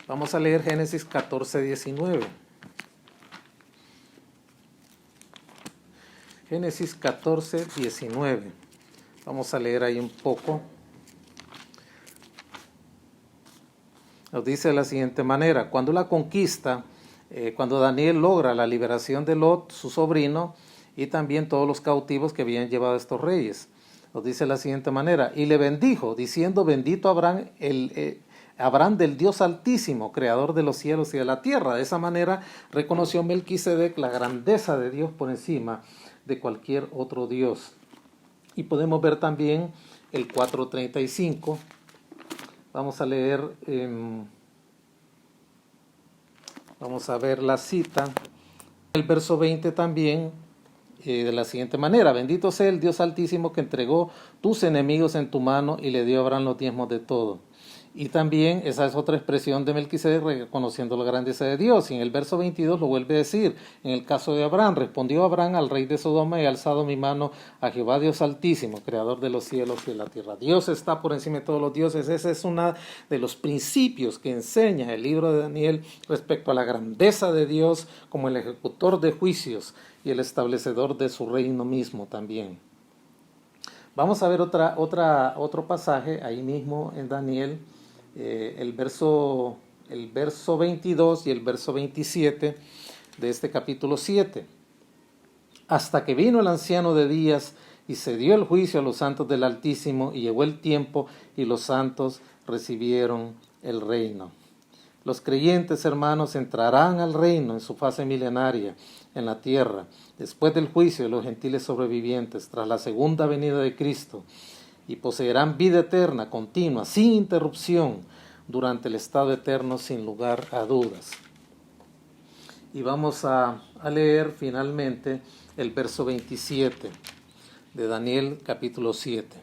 Vamos a leer Génesis 14:19. Génesis 14:19. Vamos a leer ahí un poco. Nos dice de la siguiente manera. Cuando la conquista, cuando Daniel logra la liberación de Lot, su sobrino, y también todos los cautivos que habían llevado estos reyes. Nos dice de la siguiente manera. Y le bendijo, diciendo, bendito Abraham, Abraham del Dios Altísimo, creador de los cielos y de la tierra. De esa manera reconoció Melquisedec la grandeza de Dios por encima de cualquier otro Dios. Y podemos ver también el 4:35. Vamos a leer, vamos a ver la cita. El verso 20 también, de la siguiente manera. Bendito sea el Dios Altísimo que entregó tus enemigos en tu mano y le dio a Abraham los diezmos de todo. Y también esa es otra expresión de Melquisedec reconociendo la grandeza de Dios. Y en el verso 22 lo vuelve a decir. En el caso de Abraham, respondió Abraham al rey de Sodoma: he alzado mi mano a Jehová Dios Altísimo, creador de los cielos y de la tierra. Dios está por encima de todos los dioses. Ese es uno de los principios que enseña el libro de Daniel respecto a la grandeza de Dios como el ejecutor de juicios y el establecedor de su reino mismo también. Vamos a ver otro pasaje ahí mismo en Daniel. El verso 22 y el verso 27 de este capítulo 7. Hasta que vino el anciano de días y se dio el juicio a los santos del Altísimo y llegó el tiempo y los santos recibieron el reino. Los creyentes, hermanos, entrarán al reino en su fase milenaria en la tierra, después del juicio de los gentiles sobrevivientes, tras la segunda venida de Cristo, y poseerán vida eterna, continua, sin interrupción, durante el estado eterno, sin lugar a dudas. Y vamos a leer finalmente el verso 27 de Daniel capítulo 7.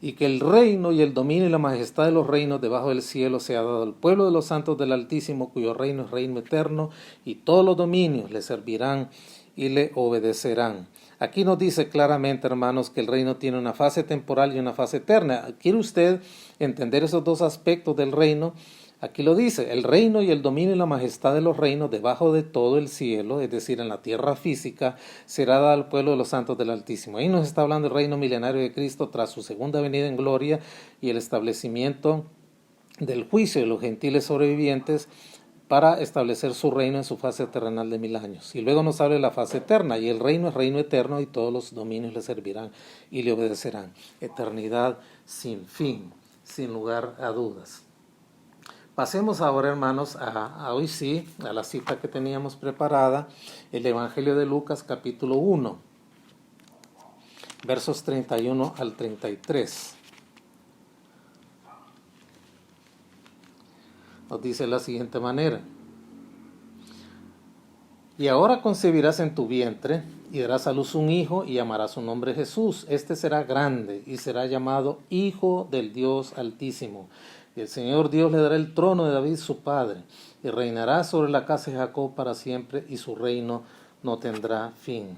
Y que el reino y el dominio y la majestad de los reinos debajo del cielo sea dado al pueblo de los santos del Altísimo, cuyo reino es reino eterno, y todos los dominios le servirán y le obedecerán. Aquí nos dice claramente, hermanos, que el reino tiene una fase temporal y una fase eterna. ¿Quiere usted entender esos dos aspectos del reino? Aquí lo dice, el reino y el dominio y la majestad de los reinos debajo de todo el cielo, es decir, en la tierra física, será dada al pueblo de los santos del Altísimo. Ahí nos está hablando del reino milenario de Cristo tras su segunda venida en gloria y el establecimiento del juicio de los gentiles sobrevivientes para establecer su reino en su fase terrenal de 1000 años. Y luego nos habla de la fase eterna, y el reino es reino eterno y todos los dominios le servirán y le obedecerán. Eternidad sin fin, sin lugar a dudas. Pasemos ahora, hermanos, a hoy sí, a la cita que teníamos preparada, el Evangelio de Lucas, capítulo 1, versos 31 al 33. Nos dice de la siguiente manera. Y ahora concebirás en tu vientre y darás a luz un hijo y llamarás su nombre Jesús. Este será grande y será llamado Hijo del Dios Altísimo. Y el Señor Dios le dará el trono de David su padre y reinará sobre la casa de Jacob para siempre y su reino no tendrá fin.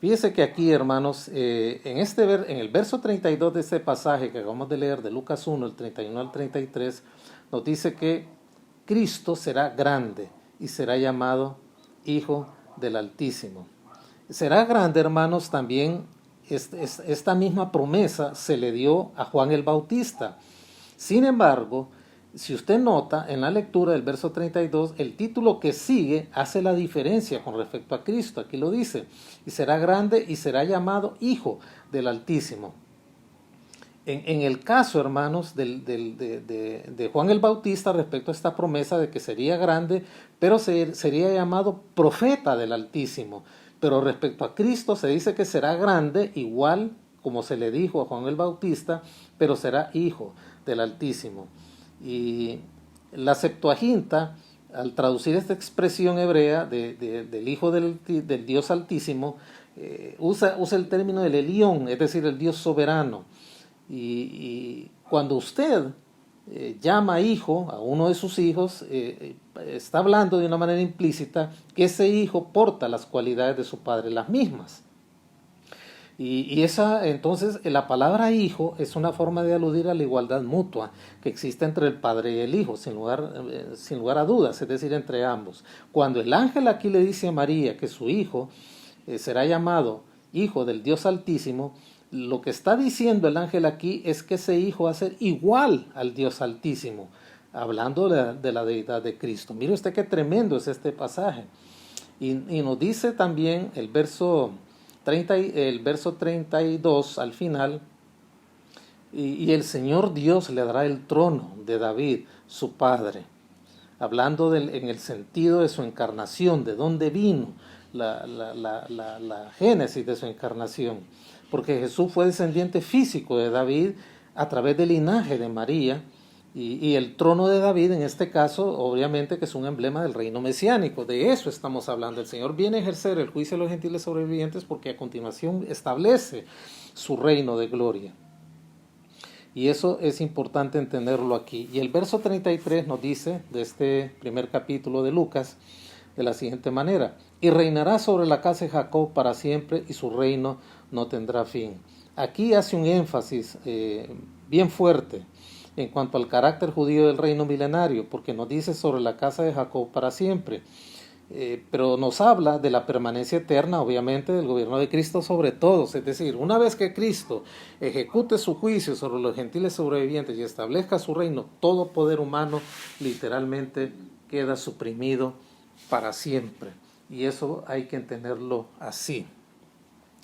Fíjese que aquí, hermanos, en el verso 32 de este pasaje que acabamos de leer de Lucas 1, el 31 al 33, nos dice que Cristo será grande y será llamado Hijo del Altísimo. Será grande, hermanos, también esta misma promesa se le dio a Juan el Bautista. Sin embargo, Si usted nota en la lectura del verso 32, el título que sigue hace la diferencia con respecto a Cristo. Aquí lo dice, y será grande y será llamado Hijo del Altísimo. En el caso, hermanos, de Juan el Bautista respecto a esta promesa de que sería grande, pero sería llamado profeta del Altísimo. Pero respecto a Cristo se dice que será grande, igual como se le dijo a Juan el Bautista, pero será Hijo del Altísimo. Y la Septuaginta, al traducir esta expresión hebrea del Hijo del Dios Altísimo, usa el término del Elión, es decir, el Dios soberano. Y cuando usted llama hijo a uno de sus hijos, está hablando de una manera implícita que ese hijo porta las cualidades de su padre, las mismas. Entonces la palabra hijo es una forma de aludir a la igualdad mutua que existe entre el padre y el hijo, sin lugar a dudas, es decir, entre ambos. Cuando el ángel aquí le dice a María que su hijo será llamado Hijo del Dios Altísimo, lo que está diciendo el ángel aquí es que ese hijo va a ser igual al Dios Altísimo, hablando de la deidad de Cristo. Mire usted qué tremendo es este pasaje. Y nos dice también el verso 32 al final, y el Señor Dios le dará el trono de David, su padre, hablando en el sentido de su encarnación, de dónde vino la génesis de su encarnación, porque Jesús fue descendiente físico de David a través del linaje de María, y el trono de David en este caso obviamente que es un emblema del reino mesiánico. De eso estamos hablando. El Señor viene a ejercer el juicio de los gentiles sobrevivientes porque a continuación establece su reino de gloria. Y eso es importante entenderlo aquí. Y el verso 33 nos dice, de este primer capítulo de Lucas, de la siguiente manera: y reinará sobre la casa de Jacob para siempre, y su reino no tendrá fin. Aquí hace un énfasis bien fuerte en cuanto al carácter judío del reino milenario, porque nos dice sobre la casa de Jacob para siempre. Pero nos habla de la permanencia eterna, obviamente, del gobierno de Cristo sobre todos. Es decir, una vez que Cristo ejecute su juicio sobre los gentiles sobrevivientes y establezca su reino, todo poder humano literalmente queda suprimido para siempre. Y eso hay que entenderlo así.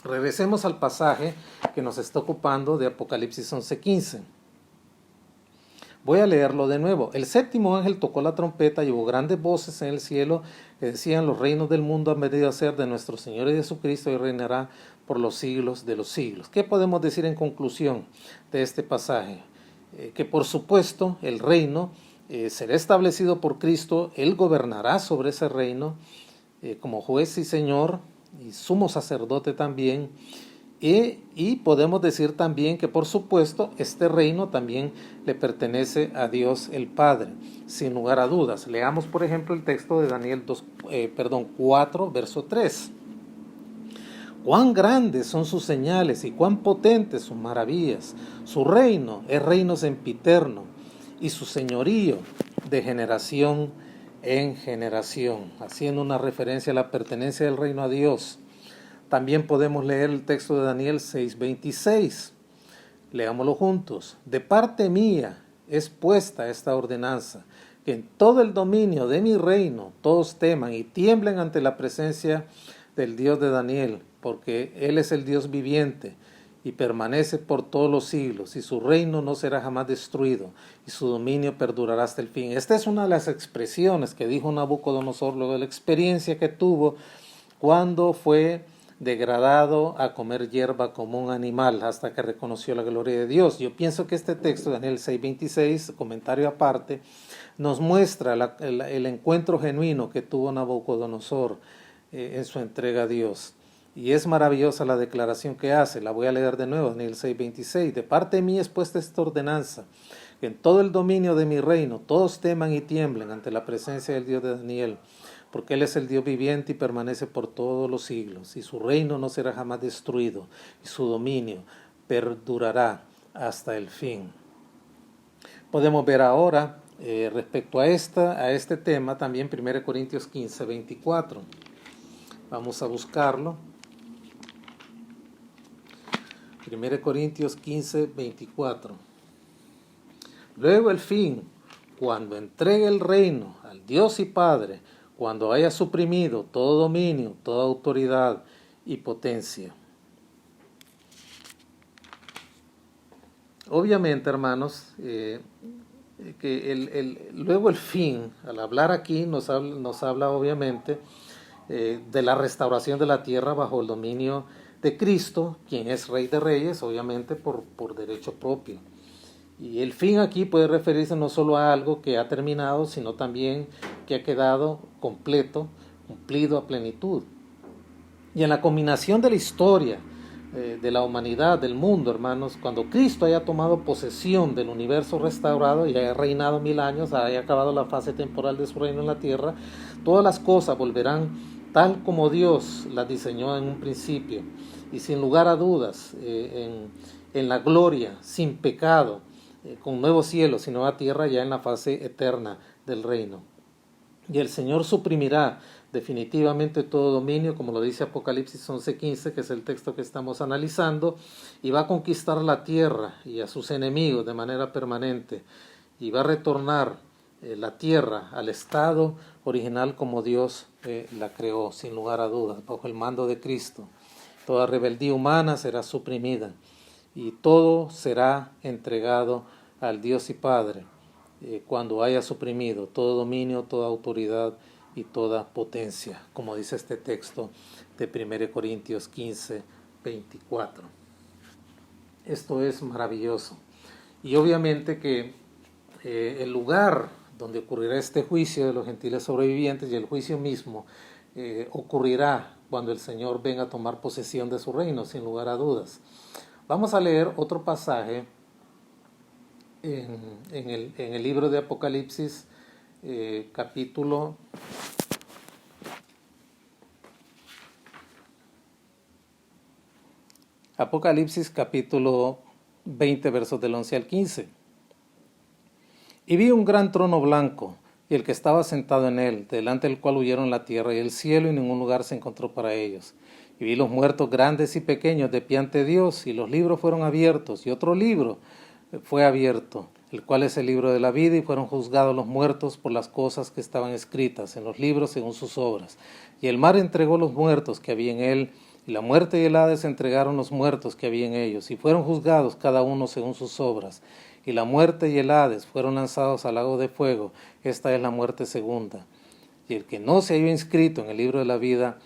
Regresemos al pasaje que nos está ocupando de Apocalipsis 11:15. Voy a leerlo de nuevo. El séptimo ángel tocó la trompeta y hubo grandes voces en el cielo que decían: los reinos del mundo han venido a ser de nuestro Señor y Jesucristo, y reinará por los siglos de los siglos. ¿Qué podemos decir en conclusión de este pasaje? Que por supuesto el reino será establecido por Cristo. Él gobernará sobre ese reino como juez y señor y sumo sacerdote también. Y podemos decir también que por supuesto este reino también le pertenece a Dios el Padre, sin lugar a dudas. Leamos por ejemplo el texto de Daniel 4, verso 3. Cuán grandes son sus señales y cuán potentes sus maravillas. Su reino es reino sempiterno y su señorío de generación en generación, haciendo una referencia a la pertenencia del reino a Dios. También podemos leer el texto de Daniel 6:26. Leámoslo juntos. De parte mía es puesta esta ordenanza, que en todo el dominio de mi reino todos teman y tiemblen ante la presencia del Dios de Daniel, porque Él es el Dios viviente y permanece por todos los siglos, y su reino no será jamás destruido, y su dominio perdurará hasta el fin. Esta es una de las expresiones que dijo Nabucodonosor luego de la experiencia que tuvo cuando fue degradado a comer hierba como un animal hasta que reconoció la gloria de Dios. Yo pienso que este texto, Daniel 6:26, comentario aparte, nos muestra el encuentro genuino que tuvo Nabucodonosor en su entrega a Dios. Y es maravillosa la declaración que hace. La voy a leer de nuevo, Daniel 6:26. De parte de mí es puesta esta ordenanza, que en todo el dominio de mi reino todos teman y tiemblen ante la presencia del Dios de Daniel, porque Él es el Dios viviente y permanece por todos los siglos, y su reino no será jamás destruido, y su dominio perdurará hasta el fin. Podemos ver ahora, respecto a este tema, también 1 Corintios 15:24. Vamos a buscarlo. 1 Corintios 15:24. Luego el fin cuando entregue el reino al Dios y Padre, cuando haya suprimido todo dominio, toda autoridad y potencia. Obviamente, hermanos, luego el fin, al hablar aquí, nos habla obviamente de la restauración de la tierra bajo el dominio de Cristo, quien es Rey de Reyes, obviamente por derecho propio. Y el fin aquí puede referirse no solo a algo que ha terminado, sino también que ha quedado completo, cumplido a plenitud. Y en la combinación de la historia de la humanidad, del mundo, hermanos, cuando Cristo haya tomado posesión del universo restaurado y haya reinado 1000 años, haya acabado la fase temporal de su reino en la tierra, todas las cosas volverán tal como Dios las diseñó en un principio, y sin lugar a dudas, en la gloria, sin pecado, con nuevos cielos y nueva tierra, ya en la fase eterna del reino. Y el Señor suprimirá definitivamente todo dominio, como lo dice Apocalipsis 11:15, que es el texto que estamos analizando, y va a conquistar la tierra y a sus enemigos de manera permanente, y va a retornar la tierra al estado original como Dios la creó, sin lugar a dudas, bajo el mando de Cristo. Toda rebeldía humana será suprimida y todo será entregado al Dios y Padre cuando haya suprimido todo dominio, toda autoridad y toda potencia, como dice este texto de 1 Corintios 15:24. Esto es maravilloso. Y obviamente que el lugar donde ocurrirá este juicio de los gentiles sobrevivientes y el juicio mismo ocurrirá cuando el Señor venga a tomar posesión de su reino, sin lugar a dudas. Vamos a leer otro pasaje en el libro de Apocalipsis, capítulo Apocalipsis capítulo 20, versos del 11 al 15. Y vi un gran trono blanco, y el que estaba sentado en él, delante del cual huyeron la tierra y el cielo, y ningún lugar se encontró para ellos. Y vi los muertos grandes y pequeños de pie ante Dios, y los libros fueron abiertos, y otro libro fue abierto, el cual es el libro de la vida, y fueron juzgados los muertos por las cosas que estaban escritas en los libros según sus obras. Y el mar entregó los muertos que había en él, y la muerte y el Hades entregaron los muertos que había en ellos, y fueron juzgados cada uno según sus obras. Y la muerte y el Hades fueron lanzados al lago de fuego. Esta es la muerte segunda. Y el que no se halló inscrito en el libro de la vida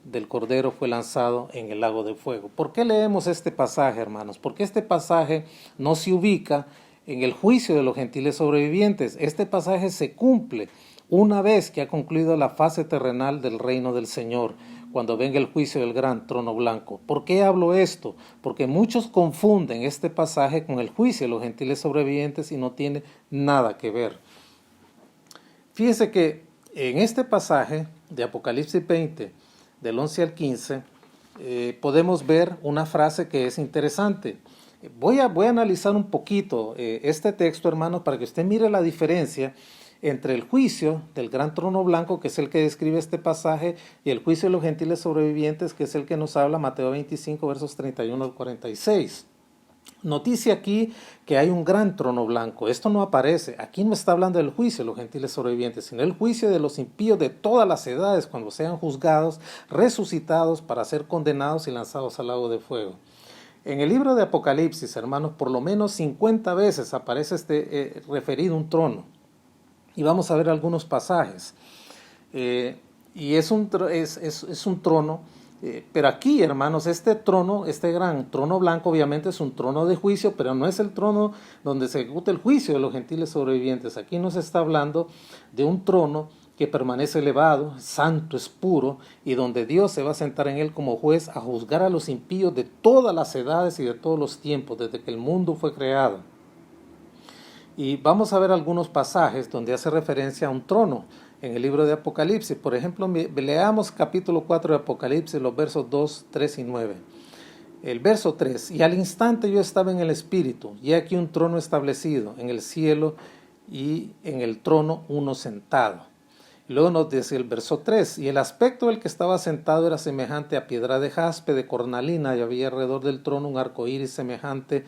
del Cordero fue lanzado en el lago de fuego. ¿Por qué leemos este pasaje, hermanos? Porque este pasaje no se ubica en el juicio de los gentiles sobrevivientes. Este pasaje se cumple una vez que ha concluido la fase terrenal del reino del Señor, cuando venga el juicio del gran trono blanco. ¿Por qué hablo esto? Porque muchos confunden este pasaje con el juicio de los gentiles sobrevivientes y no tiene nada que ver. Fíjese que en este pasaje de Apocalipsis 20, del 11 al 15, podemos ver una frase que es interesante. Voy a analizar un poquito este texto, hermanos, para que usted mire la diferencia entre el juicio del gran trono blanco, que es el que describe este pasaje, y el juicio de los gentiles sobrevivientes, que es el que nos habla Mateo 25, versos 31 al 46. Noticia aquí que hay un gran trono blanco. Esto no aparece. Aquí no está hablando del juicio de los gentiles sobrevivientes, sino el juicio de los impíos de todas las edades, cuando sean juzgados, resucitados para ser condenados y lanzados al lago de fuego. En el libro de Apocalipsis, hermanos, por lo menos 50 veces aparece referido un trono. Y vamos a ver algunos pasajes. Y es un trono, pero aquí, hermanos, este trono, este gran trono blanco, obviamente es un trono de juicio, pero no es el trono donde se ejecuta el juicio de los gentiles sobrevivientes. Aquí nos está hablando de un trono que permanece elevado, santo, es puro, y donde Dios se va a sentar en él como juez a juzgar a los impíos de todas las edades y de todos los tiempos, desde que el mundo fue creado. Y vamos a ver algunos pasajes donde hace referencia a un trono en el libro de Apocalipsis. Por ejemplo, leamos capítulo 4 de Apocalipsis, los versos 2, 3 y 9. El verso 3, y al instante yo estaba en el Espíritu, y aquí un trono establecido en el cielo, y en el trono uno sentado. Y luego nos dice el verso 3, y el aspecto del que estaba sentado era semejante a piedra de jaspe, de cornalina, y había alrededor del trono un arco iris semejante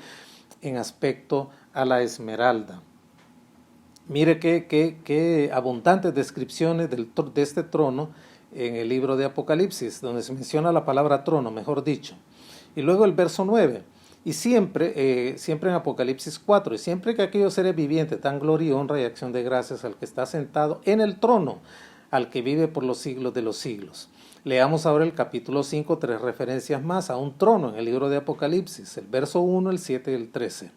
en aspecto a la esmeralda. Mire qué abundantes descripciones de este trono en el libro de Apocalipsis, donde se menciona la palabra trono, mejor dicho. Y luego el verso 9. Y siempre en Apocalipsis 4, y siempre que aquellos seres vivientes dan gloria y honra y acción de gracias al que está sentado en el trono, al que vive por los siglos de los siglos. Leamos ahora el capítulo 5, 3 referencias más a un trono en el libro de Apocalipsis, el verso 1, el 7 y el 13.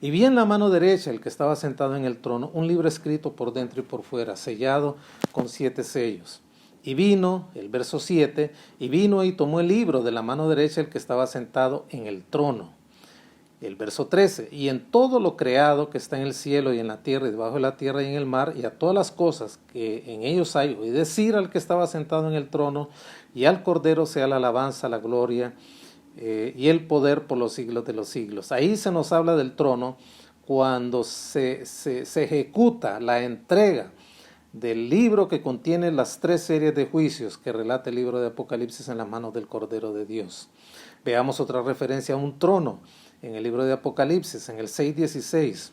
Y vi en la mano derecha el que estaba sentado en el trono un libro escrito por dentro y por fuera, sellado con 7 sellos. Y vino, el verso 7, y vino y tomó el libro de la mano derecha el que estaba sentado en el trono. El verso 13, y en todo lo creado que está en el cielo y en la tierra y debajo de la tierra y en el mar, y a todas las cosas que en ellos hay, oí decir al que estaba sentado en el trono, y al Cordero sea la alabanza, la gloria y el poder por los siglos de los siglos. Ahí se nos habla del trono cuando se ejecuta la entrega del libro que contiene las 3 series de juicios que relata el libro de Apocalipsis en las manos del Cordero de Dios. Veamos otra referencia a un trono en el libro de Apocalipsis, en el 6:16.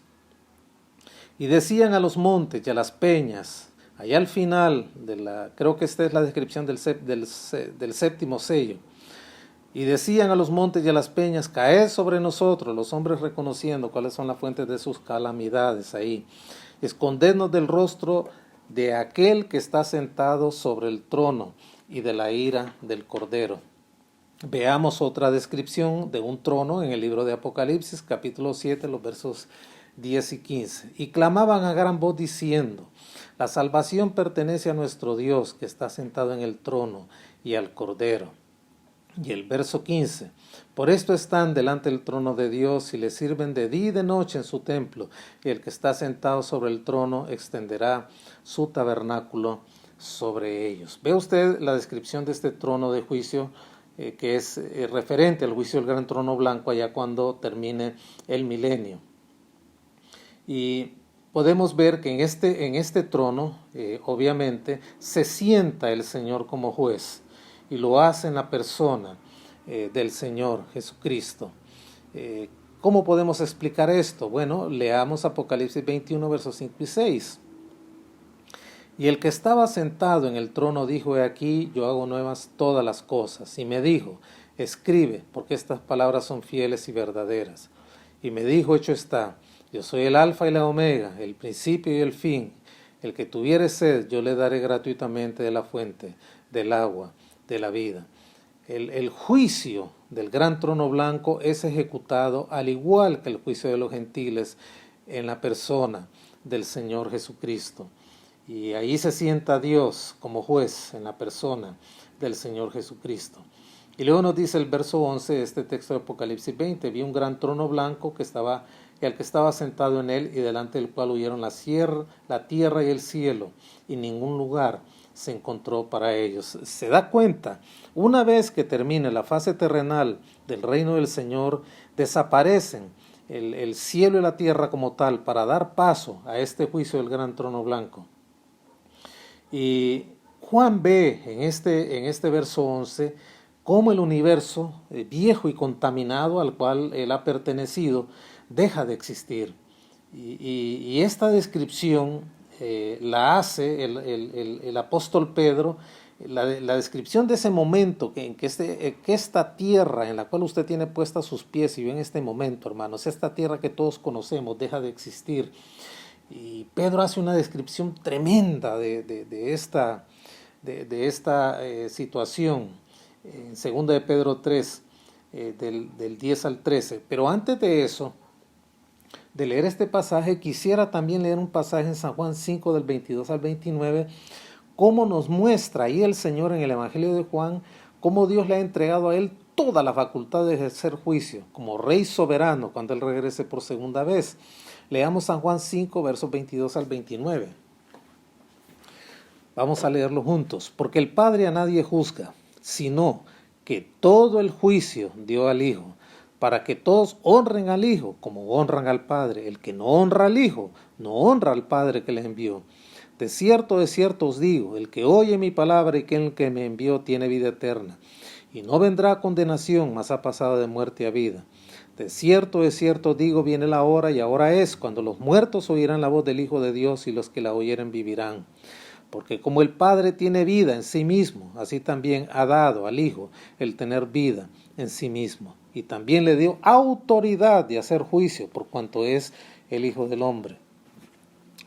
Y decían a los montes y a las peñas, allá al final, creo que esta es la descripción del séptimo sello, y decían a los montes y a las peñas, caed sobre nosotros, los hombres reconociendo cuáles son las fuentes de sus calamidades ahí. Escondednos del rostro de aquel que está sentado sobre el trono y de la ira del Cordero. Veamos otra descripción de un trono en el libro de Apocalipsis, capítulo 7, los versos 10 y 15. Y clamaban a gran voz diciendo, la salvación pertenece a nuestro Dios que está sentado en el trono y al Cordero. Y el verso 15, por esto están delante del trono de Dios y le sirven de día y de noche en su templo, y el que está sentado sobre el trono extenderá su tabernáculo sobre ellos. Ve usted la descripción de este trono de juicio que es referente al juicio del gran trono blanco allá cuando termine el milenio. Y podemos ver que en este trono, obviamente, se sienta el Señor como juez. Y lo hace en la persona del Señor Jesucristo. ¿Cómo podemos explicar esto? Bueno, leamos Apocalipsis 21, versos 5 y 6. Y el que estaba sentado en el trono dijo, he aquí, yo hago nuevas todas las cosas. Y me dijo, escribe, porque estas palabras son fieles y verdaderas. Y me dijo, hecho está, yo soy el alfa y la omega, el principio y el fin. El que tuviere sed, yo le daré gratuitamente de la fuente del agua de la vida. El juicio del gran trono blanco es ejecutado al igual que el juicio de los gentiles en la persona del Señor Jesucristo. Y ahí se sienta Dios como juez en la persona del Señor Jesucristo. Y luego nos dice el verso 11 de este texto de Apocalipsis 20, vi un gran trono blanco y al que estaba sentado en él y delante del cual huyeron la tierra y el cielo, y ningún lugar se encontró para ellos. Se da cuenta, una vez que termine la fase terrenal del reino del Señor, desaparecen el cielo y la tierra como tal para dar paso a este juicio del gran trono blanco. Y Juan ve en este verso 11 cómo el universo viejo y contaminado al cual él ha pertenecido deja de existir. Y esta descripción la hace el apóstol Pedro, la descripción de ese momento en que esta tierra en la cual usted tiene puestas sus pies y ve en este momento, hermanos, esta tierra que todos conocemos deja de existir. Y Pedro hace una descripción tremenda de esta situación en 2 de Pedro 3, del 10 al 13. Pero antes de eso, de leer este pasaje, quisiera también leer un pasaje en San Juan 5 del 22 al 29, cómo nos muestra ahí el Señor en el Evangelio de Juan, cómo Dios le ha entregado a él toda la facultad de ejercer juicio, como rey soberano cuando él regrese por segunda vez. Leamos San Juan 5, versos 22 al 29. Vamos a leerlo juntos. Porque el Padre a nadie juzga, sino que todo el juicio dio al Hijo, para que todos honren al Hijo como honran al Padre. El que no honra al Hijo, no honra al Padre que le envió. De cierto os digo, el que oye mi palabra y que el que me envió tiene vida eterna, y no vendrá a condenación, mas ha pasado de muerte a vida. De cierto, digo, viene la hora y ahora es, cuando los muertos oirán la voz del Hijo de Dios y los que la oyeren vivirán. Porque como el Padre tiene vida en sí mismo, así también ha dado al Hijo el tener vida en sí mismo. Y también le dio autoridad de hacer juicio por cuanto es el Hijo del Hombre.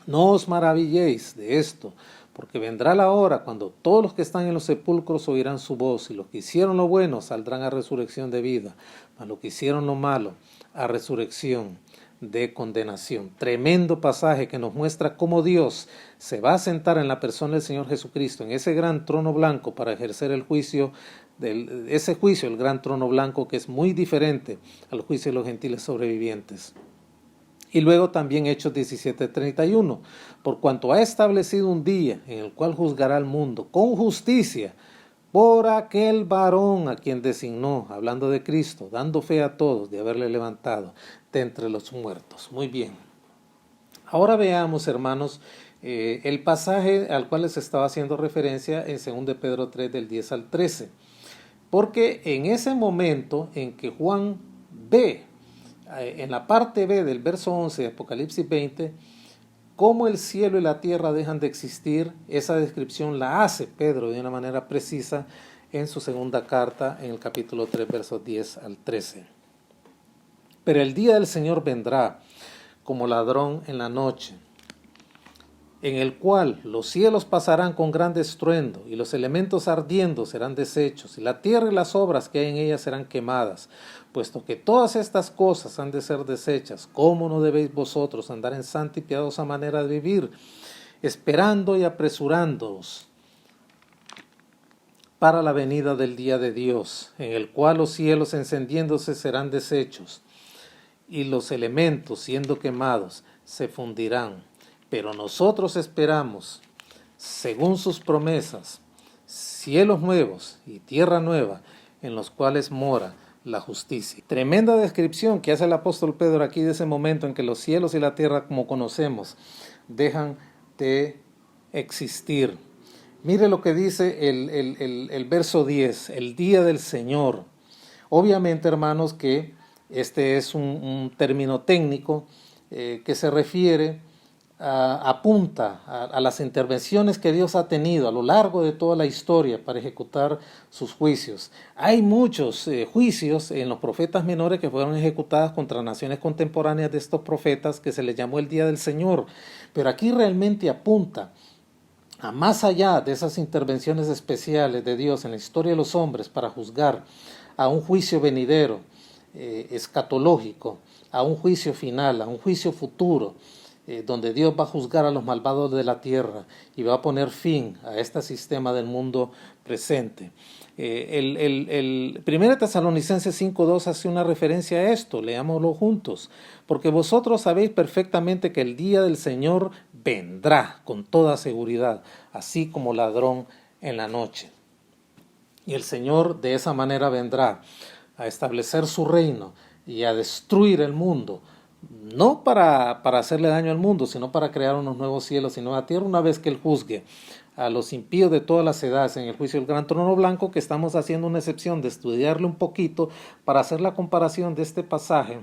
No os maravilléis de esto, porque vendrá la hora cuando todos los que están en los sepulcros oirán su voz, y los que hicieron lo bueno saldrán a resurrección de vida, mas los que hicieron lo malo a resurrección de condenación. Tremendo pasaje que nos muestra cómo Dios se va a sentar en la persona del Señor Jesucristo, en ese gran trono blanco para ejercer el juicio, ese juicio, el gran trono blanco, que es muy diferente al juicio de los gentiles sobrevivientes. Y luego también Hechos 17:31, por cuanto ha establecido un día en el cual juzgará al mundo con justicia por aquel varón a quien designó, hablando de Cristo, dando fe a todos de haberle levantado de entre los muertos. Muy bien. Ahora veamos, hermanos, el pasaje al cual les estaba haciendo referencia en 2 de Pedro 3, del 10 al 13. Porque en ese momento en que Juan ve, en la parte B del verso 11 de Apocalipsis 20, cómo el cielo y la tierra dejan de existir, esa descripción la hace Pedro de una manera precisa en su segunda carta, en el capítulo 3, versos 10 al 13. Pero el día del Señor vendrá como ladrón en la noche, en el cual los cielos pasarán con gran estruendo, y los elementos ardiendo serán deshechos, y la tierra y las obras que hay en ella serán quemadas. Puesto que todas estas cosas han de ser deshechas, ¿cómo no debéis vosotros andar en santa y piadosa manera de vivir, esperando y apresurándoos para la venida del día de Dios, en el cual los cielos encendiéndose serán deshechos, y los elementos siendo quemados se fundirán? Pero nosotros esperamos, según sus promesas, cielos nuevos y tierra nueva, en los cuales mora la justicia. Tremenda descripción que hace el apóstol Pedro aquí de ese momento en que los cielos y la tierra, como conocemos, dejan de existir. Mire lo que dice el verso 10, el día del Señor. Obviamente, hermanos, que este es un término técnico que se refiere, apunta a las intervenciones que Dios ha tenido a lo largo de toda la historia para ejecutar sus juicios. Hay muchos juicios en los profetas menores que fueron ejecutados contra naciones contemporáneas de estos profetas, que se les llamó el día del Señor, pero aquí realmente apunta a más allá de esas intervenciones especiales de Dios en la historia de los hombres para juzgar, a un juicio venidero, escatológico, a un juicio final, a un juicio futuro, donde Dios va a juzgar a los malvados de la tierra y va a poner fin a este sistema del mundo presente. El 1 Tesalonicenses 5:2 hace una referencia a esto, leámoslo juntos. Porque vosotros sabéis perfectamente que el día del Señor vendrá con toda seguridad, así como ladrón en la noche. Y el Señor de esa manera vendrá a establecer su reino y a destruir el mundo, no para hacerle daño al mundo, sino para crear unos nuevos cielos y nueva tierra, una vez que Él juzgue a los impíos de todas las edades en el juicio del gran trono blanco, que estamos haciendo una excepción de estudiarlo un poquito para hacer la comparación de este pasaje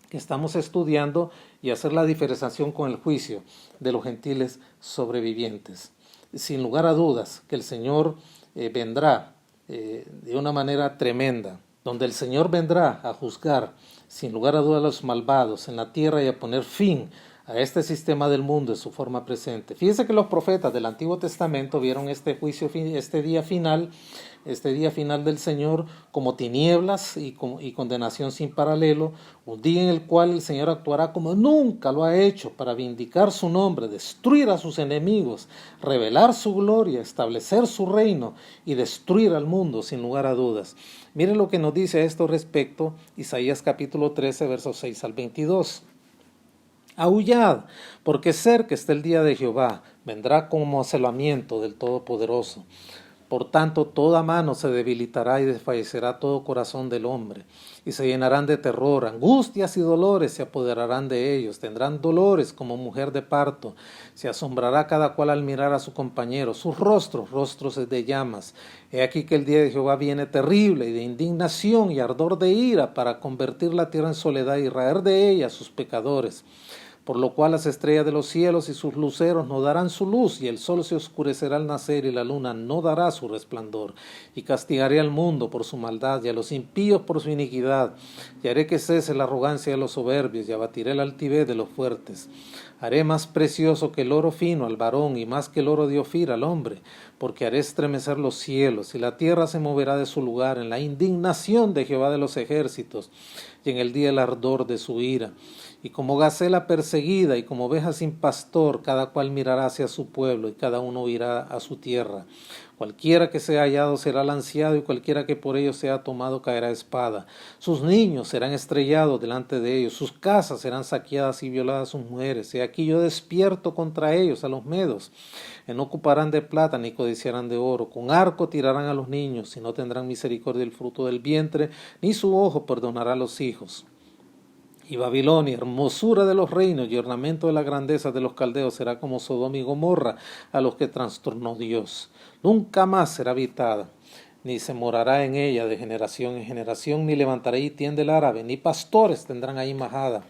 que estamos estudiando y hacer la diferenciación con el juicio de los gentiles sobrevivientes. Sin lugar a dudas que el Señor vendrá de una manera tremenda, donde el Señor vendrá a juzgar sin lugar a dudas a los malvados en la tierra y a poner fin a este sistema del mundo en su forma presente. Fíjense que los profetas del Antiguo Testamento vieron este juicio, este día final del Señor como tinieblas y condenación sin paralelo, un día en el cual el Señor actuará como nunca lo ha hecho para vindicar su nombre, destruir a sus enemigos, revelar su gloria, establecer su reino y destruir al mundo sin lugar a dudas. Miren lo que nos dice a esto respecto Isaías capítulo 13, versos 6 al 22. Aullad, porque cerca está el día de Jehová, vendrá como asolamiento del Todopoderoso. Por tanto, toda mano se debilitará y desfallecerá todo corazón del hombre, y se llenarán de terror, angustias y dolores se apoderarán de ellos, tendrán dolores como mujer de parto, se asombrará cada cual al mirar a su compañero, sus rostros de llamas. He aquí que el día de Jehová viene terrible y de indignación y ardor de ira para convertir la tierra en soledad y raer de ella a sus pecadores. Por lo cual las estrellas de los cielos y sus luceros no darán su luz, y el sol se oscurecerá al nacer, y la luna no dará su resplandor. Y castigaré al mundo por su maldad, y a los impíos por su iniquidad, y haré que cese la arrogancia de los soberbios, y abatiré la altivez de los fuertes. Haré más precioso que el oro fino al varón, y más que el oro de Ofir al hombre, porque haré estremecer los cielos, y la tierra se moverá de su lugar en la indignación de Jehová de los ejércitos, y en el día el ardor de su ira. Y como gacela perseguida y como oveja sin pastor, cada cual mirará hacia su pueblo y cada uno irá a su tierra. Cualquiera que sea hallado será lanceado y cualquiera que por ellos sea tomado caerá a espada. Sus niños serán estrellados delante de ellos, sus casas serán saqueadas y violadas sus mujeres. He aquí yo despierto contra ellos a los medos. No ocuparán de plata ni codiciarán de oro. Con arco tirarán a los niños y no tendrán misericordia del fruto del vientre, ni su ojo perdonará a los hijos. Y Babilonia, hermosura de los reinos y ornamento de la grandeza de los caldeos, será como Sodoma y Gomorra a los que trastornó Dios. Nunca más será habitada, ni se morará en ella de generación en generación, ni levantará ahí tienda el árabe, ni pastores tendrán ahí majada,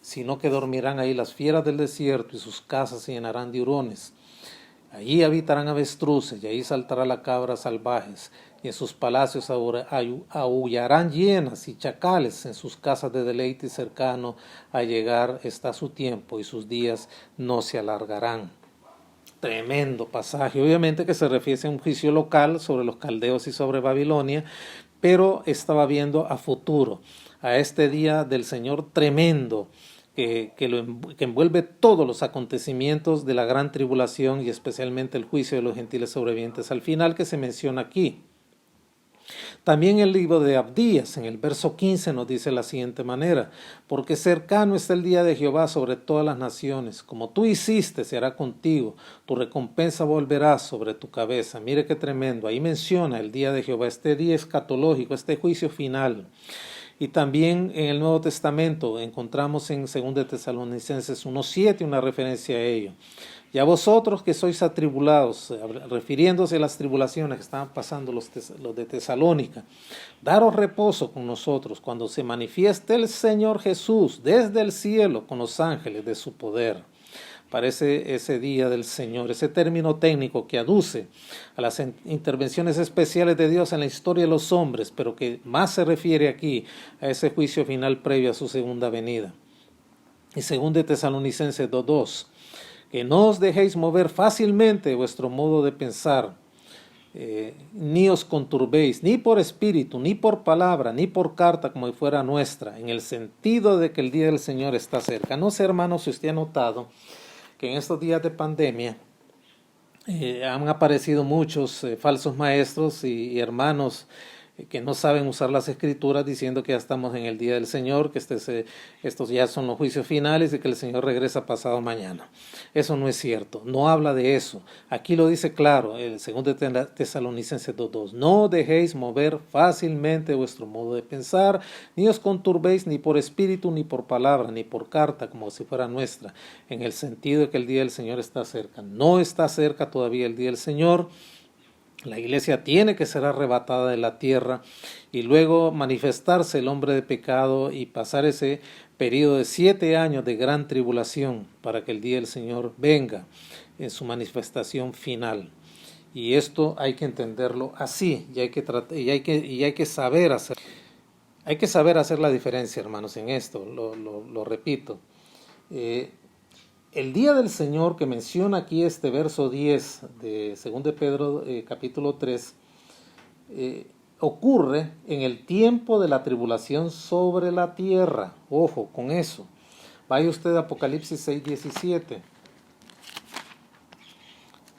sino que dormirán ahí las fieras del desierto y sus casas se llenarán de hurones. Allí habitarán avestruces y ahí saltará la cabra salvajes, y en sus palacios aullarán hienas y chacales, en sus casas de deleite cercano a llegar está su tiempo y sus días no se alargarán. Tremendo pasaje, obviamente que se refiere a un juicio local sobre los caldeos y sobre Babilonia, pero estaba viendo a futuro, a este día del Señor tremendo, que envuelve todos los acontecimientos de la gran tribulación y especialmente el juicio de los gentiles sobrevivientes al final que se menciona aquí. También el libro de Abdías, en el verso 15, nos dice de la siguiente manera: porque cercano está el día de Jehová sobre todas las naciones, como tú hiciste se hará contigo, tu recompensa volverá sobre tu cabeza. Mire qué tremendo, ahí menciona el día de Jehová, este día escatológico, este juicio final. Y también en el Nuevo Testamento encontramos en 2 Tesalonicenses 1:7 una referencia a ello. Y a vosotros que sois atribulados, refiriéndose a las tribulaciones que estaban pasando los de Tesalónica, daros reposo con nosotros cuando se manifieste el Señor Jesús desde el cielo con los ángeles de su poder. Parece ese día del Señor, ese término técnico que aduce a las intervenciones especiales de Dios en la historia de los hombres, pero que más se refiere aquí a ese juicio final previo a su segunda venida. Y 2 Tesalonicenses 2:2, que no os dejéis mover fácilmente de vuestro modo de pensar, ni os conturbéis, ni por espíritu, ni por palabra, ni por carta como si fuera nuestra, en el sentido de que el día del Señor está cerca. No sé, hermanos, si usted ha notado que en estos días de pandemia han aparecido muchos falsos maestros y hermanos que no saben usar las escrituras diciendo que ya estamos en el día del Señor, que estos ya son los juicios finales y que el Señor regresa pasado mañana. Eso no es cierto, no habla de eso. Aquí lo dice claro, el 2 Tesalonicenses 2:2, no dejéis mover fácilmente vuestro modo de pensar, ni os conturbéis ni por espíritu, ni por palabra, ni por carta, como si fuera nuestra, en el sentido de que el día del Señor está cerca. No está cerca todavía el día del Señor. La iglesia tiene que ser arrebatada de la tierra y luego manifestarse el hombre de pecado y pasar ese periodo de 7 años de gran tribulación para que el día del Señor venga en su manifestación final. Y esto hay que entenderlo así y hay que saber hacer. Hay que saber hacer la diferencia, hermanos, en esto, lo repito. El día del Señor que menciona aquí este verso 10 de 2 de Pedro capítulo 3 ocurre en el tiempo de la tribulación sobre la tierra. Ojo con eso. Vaya usted a Apocalipsis 6:17.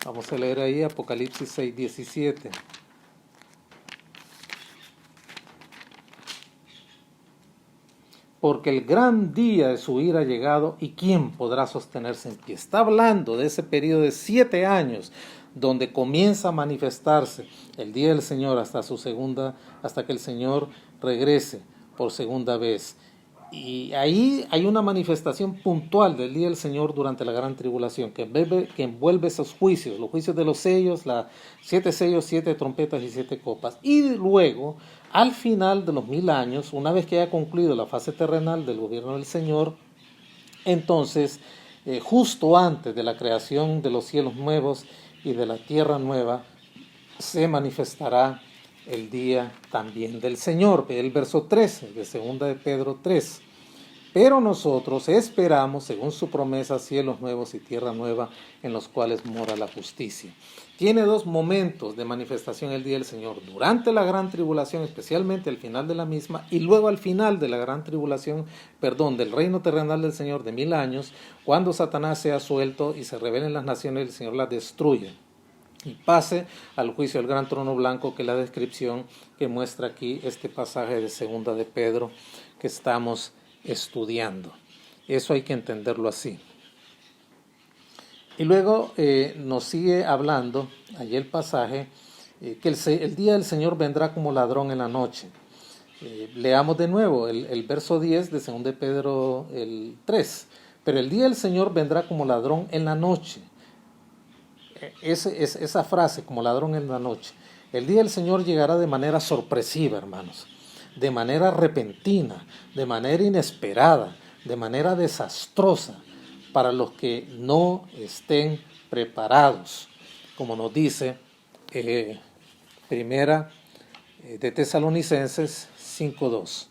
Vamos a leer ahí Apocalipsis 6:17. porque el gran día de su ira ha llegado, ¿y quién podrá sostenerse en pie? Está hablando de ese periodo de 7 años, donde comienza a manifestarse el día del Señor hasta que el Señor regrese por segunda vez. Y ahí hay una manifestación puntual del día del Señor durante la gran tribulación, que envuelve esos juicios, los juicios de los sellos, 7 sellos, 7 trompetas y 7 copas. Y luego, al final de los 1000 años, una vez que haya concluido la fase terrenal del gobierno del Señor, entonces, justo antes de la creación de los cielos nuevos y de la tierra nueva, se manifestará el día también del Señor. Ve el verso 13 de 2 de Pedro 3. Pero nosotros esperamos, según su promesa, cielos nuevos y tierra nueva en los cuales mora la justicia. Tiene 2 momentos de manifestación el día del Señor: durante la gran tribulación, especialmente al final de la misma, y luego al final de la gran tribulación, del reino terrenal del Señor de 1000 años, cuando Satanás sea suelto y se rebelen las naciones, el Señor las destruye y pase al juicio del gran trono blanco, que es la descripción que muestra aquí este pasaje de 2 de Pedro que estamos estudiando. Eso hay que entenderlo así. Y luego nos sigue hablando allí el pasaje que el día del Señor vendrá como ladrón en la noche. Leamos de nuevo el verso 10 de 2 de Pedro 3. Pero el día del Señor vendrá como ladrón en la noche. Esa frase, como ladrón en la noche. El día del Señor llegará de manera sorpresiva, hermanos, de manera repentina, de manera inesperada, de manera desastrosa para los que no estén preparados, como nos dice Primera de Tesalonicenses 5:2.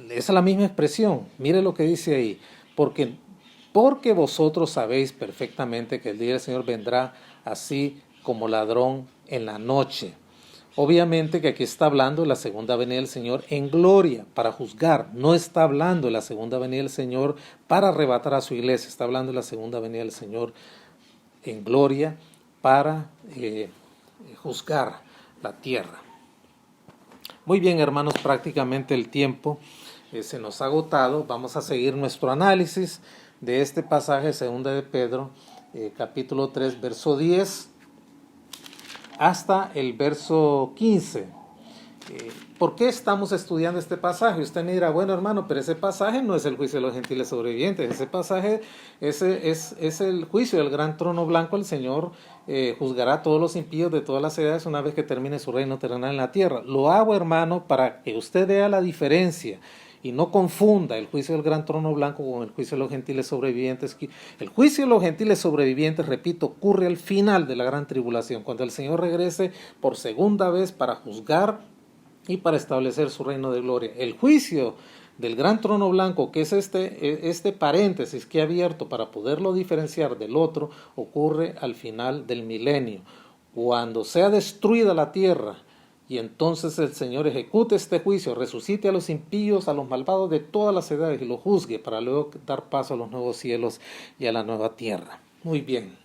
Esa es la misma expresión. Mire lo que dice ahí: porque vosotros sabéis perfectamente que el día del Señor vendrá así como ladrón en la noche. Obviamente que aquí está hablando de la segunda venida del Señor en gloria para juzgar. No está hablando de la segunda venida del Señor para arrebatar a su iglesia. Está hablando de la segunda venida del Señor en gloria para juzgar la tierra. Muy bien, hermanos, prácticamente el tiempo se nos ha agotado. Vamos a seguir nuestro análisis de este pasaje, 2 de Pedro, capítulo 3, verso 10, hasta el verso 15. ¿Por qué estamos estudiando este pasaje? Usted me dirá, bueno, hermano, pero ese pasaje no es el juicio de los gentiles sobrevivientes. Ese pasaje es el juicio del gran trono blanco. El Señor juzgará a todos los impíos de todas las edades una vez que termine su reino terrenal en la tierra. Lo hago, hermano, para que usted vea la diferencia y no confunda el juicio del gran trono blanco con el juicio de los gentiles sobrevivientes. El juicio de los gentiles sobrevivientes, repito, ocurre al final de la gran tribulación, cuando el Señor regrese por segunda vez para juzgar y para establecer su reino de gloria. El juicio del gran trono blanco, que es este paréntesis que he abierto para poderlo diferenciar del otro, ocurre al final del milenio, cuando sea destruida la tierra. Y entonces el Señor ejecute este juicio, resucite a los impíos, a los malvados de todas las edades y los juzgue para luego dar paso a los nuevos cielos y a la nueva tierra. Muy bien.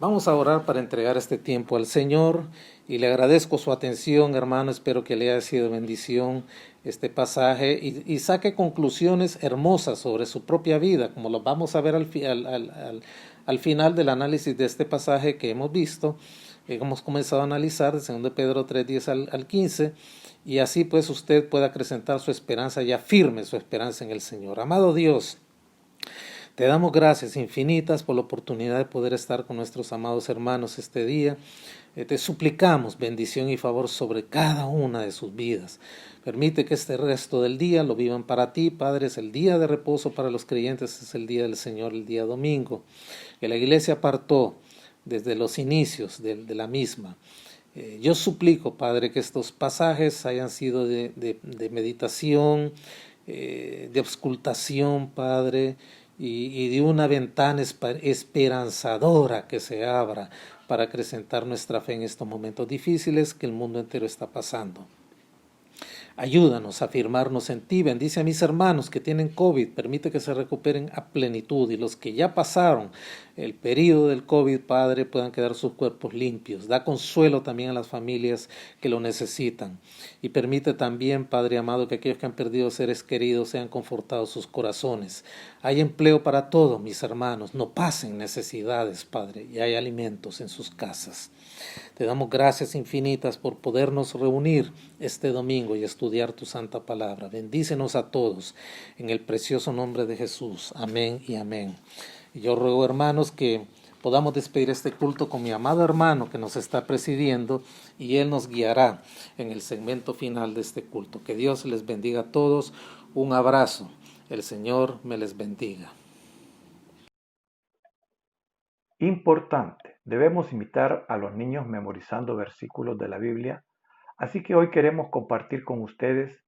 Vamos a orar para entregar este tiempo al Señor y le agradezco su atención, hermano. Espero que le haya sido bendición este pasaje y saque conclusiones hermosas sobre su propia vida, como lo vamos a ver al final del análisis de este pasaje que hemos visto. Hemos comenzado a analizar de 2 Pedro 3, 10 al 15, y así pues usted pueda acrecentar su esperanza y afirme su esperanza en el Señor. Amado Dios, te damos gracias infinitas por la oportunidad de poder estar con nuestros amados hermanos este día. Te suplicamos bendición y favor sobre cada una de sus vidas. Permite que este resto del día lo vivan para ti, Padre. Es el día de reposo para los creyentes, es el día del Señor, el día domingo, que la iglesia apartó desde los inicios de la misma. Yo suplico, Padre, que estos pasajes hayan sido de meditación, de auscultación, Padre, y de una ventana esperanzadora que se abra para acrecentar nuestra fe en estos momentos difíciles que el mundo entero está pasando. Ayúdanos a afirmarnos en ti. Bendice a mis hermanos que tienen COVID. Permite que se recuperen a plenitud. Y los que ya pasaron el periodo del COVID, Padre, puedan quedar sus cuerpos limpios. Da consuelo también a las familias que lo necesitan. Y permite también, Padre amado, que aquellos que han perdido seres queridos sean confortados sus corazones. Hay empleo para todos, mis hermanos. No pasen necesidades, Padre. Y hay alimentos en sus casas. Te damos gracias infinitas por podernos reunir este domingo y estudiar tu santa palabra. Bendícenos a todos en el precioso nombre de Jesús. Amén y amén. Y yo ruego, hermanos, que podamos despedir este culto con mi amado hermano que nos está presidiendo y él nos guiará en el segmento final de este culto. Que Dios les bendiga a todos. Un abrazo. El Señor me les bendiga. Importante, debemos imitar a los niños memorizando versículos de la Biblia, así que hoy queremos compartir con ustedes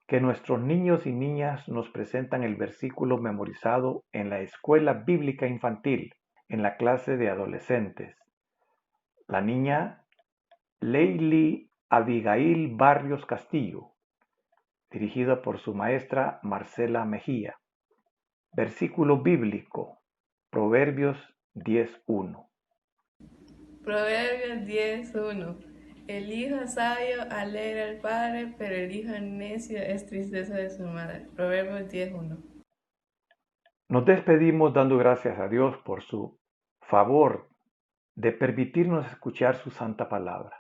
que nuestros niños y niñas nos presentan el versículo memorizado en la escuela bíblica infantil, en la clase de adolescentes. La niña Leili Abigail Barrios Castillo, dirigida por su maestra Marcela Mejía. Versículo bíblico, Proverbios 10:1. Proverbios 10:1. El hijo sabio alegra al padre, pero el hijo necio es tristeza de su madre. Proverbios 10:1. Nos despedimos dando gracias a Dios por su favor de permitirnos escuchar su santa palabra.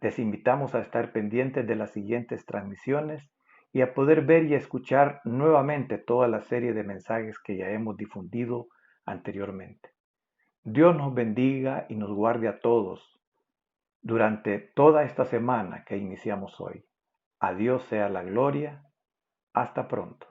Les invitamos a estar pendientes de las siguientes transmisiones y a poder ver y escuchar nuevamente toda la serie de mensajes que ya hemos difundido anteriormente. Dios nos bendiga y nos guarde a todos durante toda esta semana que iniciamos hoy. A Dios sea la gloria. Hasta pronto.